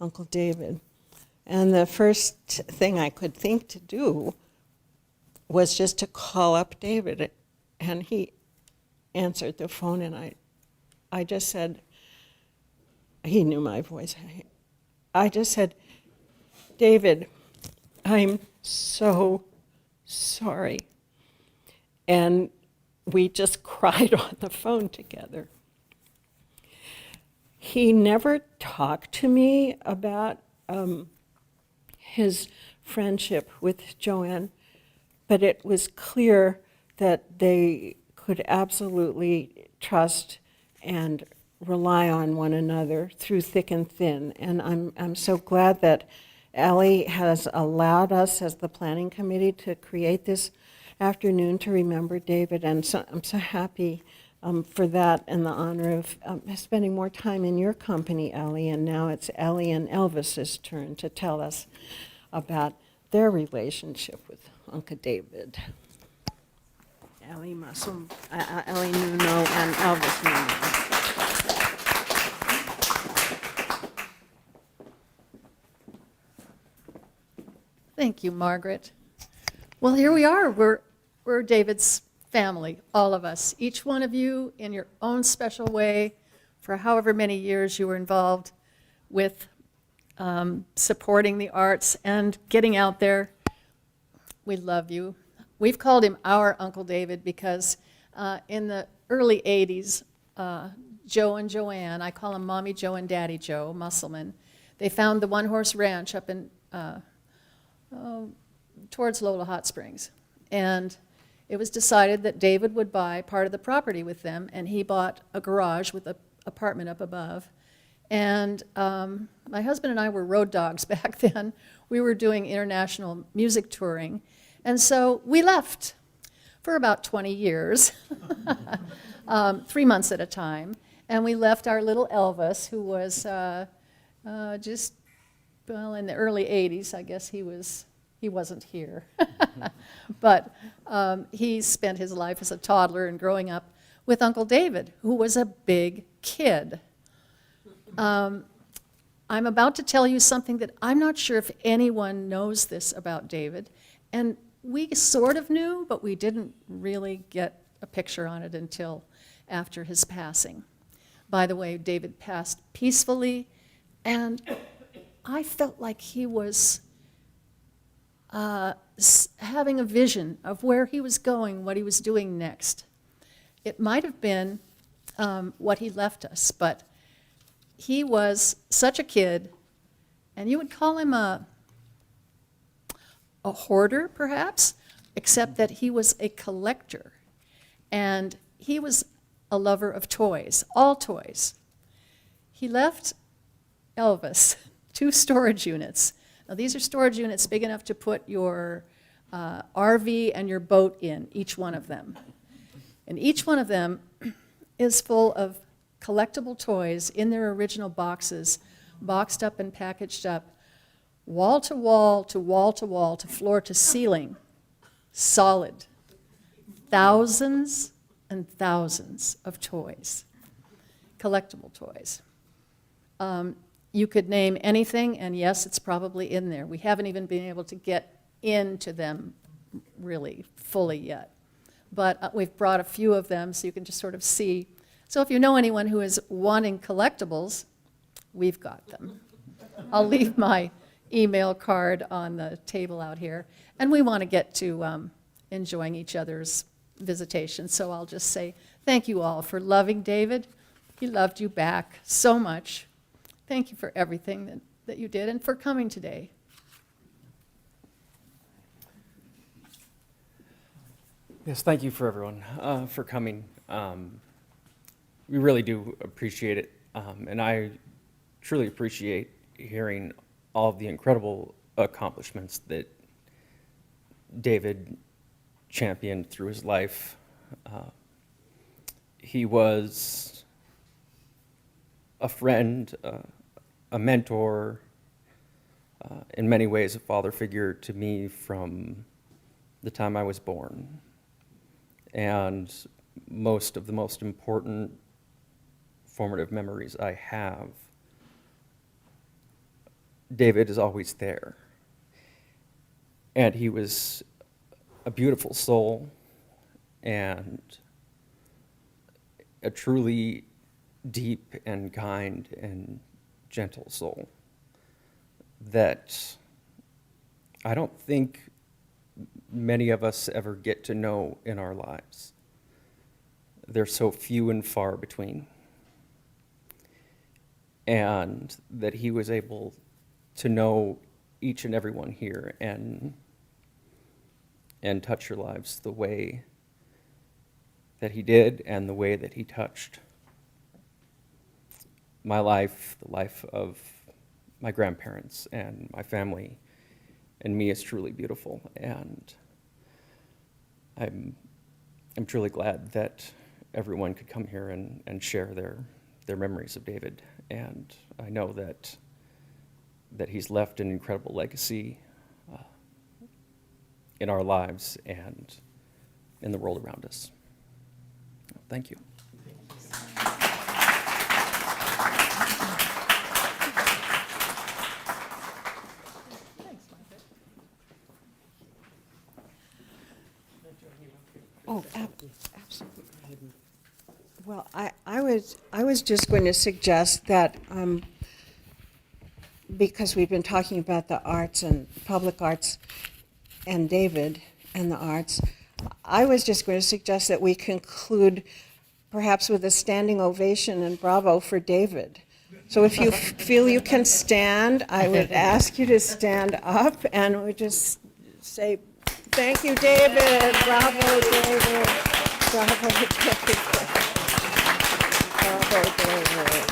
Uncle David. And the first thing I could think to do was just to call up David. And he answered the phone, and I just said, he knew my voice. I just said, David, I'm so sorry. And we just cried on the phone together. He never talked to me about his friendship with Joanne, but it was clear that they could absolutely trust and rely on one another through thick and thin. And I'm so glad that Ellie has allowed us as the planning committee to create this afternoon to remember David, and so I'm so happy for that and the honor of spending more time in your company, Ellie. And now it's Ellie and Elvis's turn to tell us about their relationship with Uncle David. Ellie Nuno and Elvis Nuno. Thank you, Margaret. Well, here we are. We're David's family, all of us. Each one of you in your own special way, for however many years you were involved with supporting the arts and getting out there. We love you. We've called him our Uncle David because in the early 80s, Joe and Joanne, I call them Mommy Joe and Daddy Joe Musselman, they found the one-horse ranch up in towards Lola Hot Springs. And it was decided that David would buy part of the property with them, and he bought a garage with an apartment up above. And my husband and I were road dogs back then. We were doing international music touring. And so we left for about 20 years, 3 months at a time. And we left our little Elvis, who was just, well, in the early 80s, I guess he wasn't here. But he spent his life as a toddler and growing up with Uncle David, who was a big kid. I'm about to tell you something that I'm not sure if anyone knows this about David. And we sort of knew, but we didn't really get a picture on it until after his passing. By the way, David passed peacefully, and I felt like he was having a vision of where he was going, what he was doing next. It might have been what he left us, but he was such a kid, and you would call him a hoarder, perhaps, except that he was a collector, and he was a lover of toys, all toys. He left Elvis 2 storage units. Now, these are storage units big enough to put your RV and your boat in, each one of them. And each one of them is full of collectible toys in their original boxes, boxed up and packaged up, wall to wall to wall to wall to floor to ceiling, solid. Thousands and thousands of toys, collectible toys. You could name anything, and yes, it's probably in there. We haven't even been able to get into them really fully yet. But we've brought a few of them so you can just sort of see. So if you know anyone who is wanting collectibles, we've got them. I'll leave my email card on the table out here. And we want to get to enjoying each other's visitation. So I'll just say thank you all for loving David. He loved you back so much. Thank you for everything that you did and for coming today. Yes, thank you for everyone for coming. We really do appreciate it, and I truly appreciate hearing all of the incredible accomplishments that David championed through his life. He was a friend, a mentor, in many ways a father figure to me from the time I was born. And most of the most important formative memories I have, David is always there. And he was a beautiful soul and a truly deep and kind and gentle soul that I don't think many of us ever get to know in our lives. They're so few and far between. And that he was able to know each and every one here and touch your lives the way that he did and the way that he touched my life, the life of my grandparents and my family, and me is truly beautiful. And I'm truly glad that everyone could come here and share their memories of David. And I know that he's left an incredible legacy in our lives and in the world around us. Thank you. Oh, absolutely. Well, I was just going to suggest that, because we've been talking about the arts and public arts and David and the arts, I was just going to suggest that we conclude perhaps with a standing ovation and bravo for David. So if you feel you can stand, I would ask you to stand up and we just say, thank you, David. Bravo, David. Bravo, David. Bravo, David.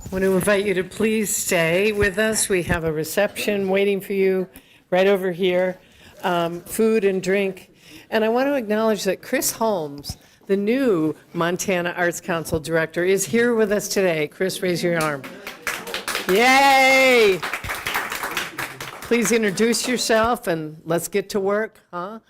I want to invite you to please stay with us. We have a reception waiting for you right over here, food and drink. And I want to acknowledge that Chris Holmes, the new Montana Arts Council Director, is here with us today. Chris, raise your arm. Yay! Please introduce yourself and let's get to work, huh?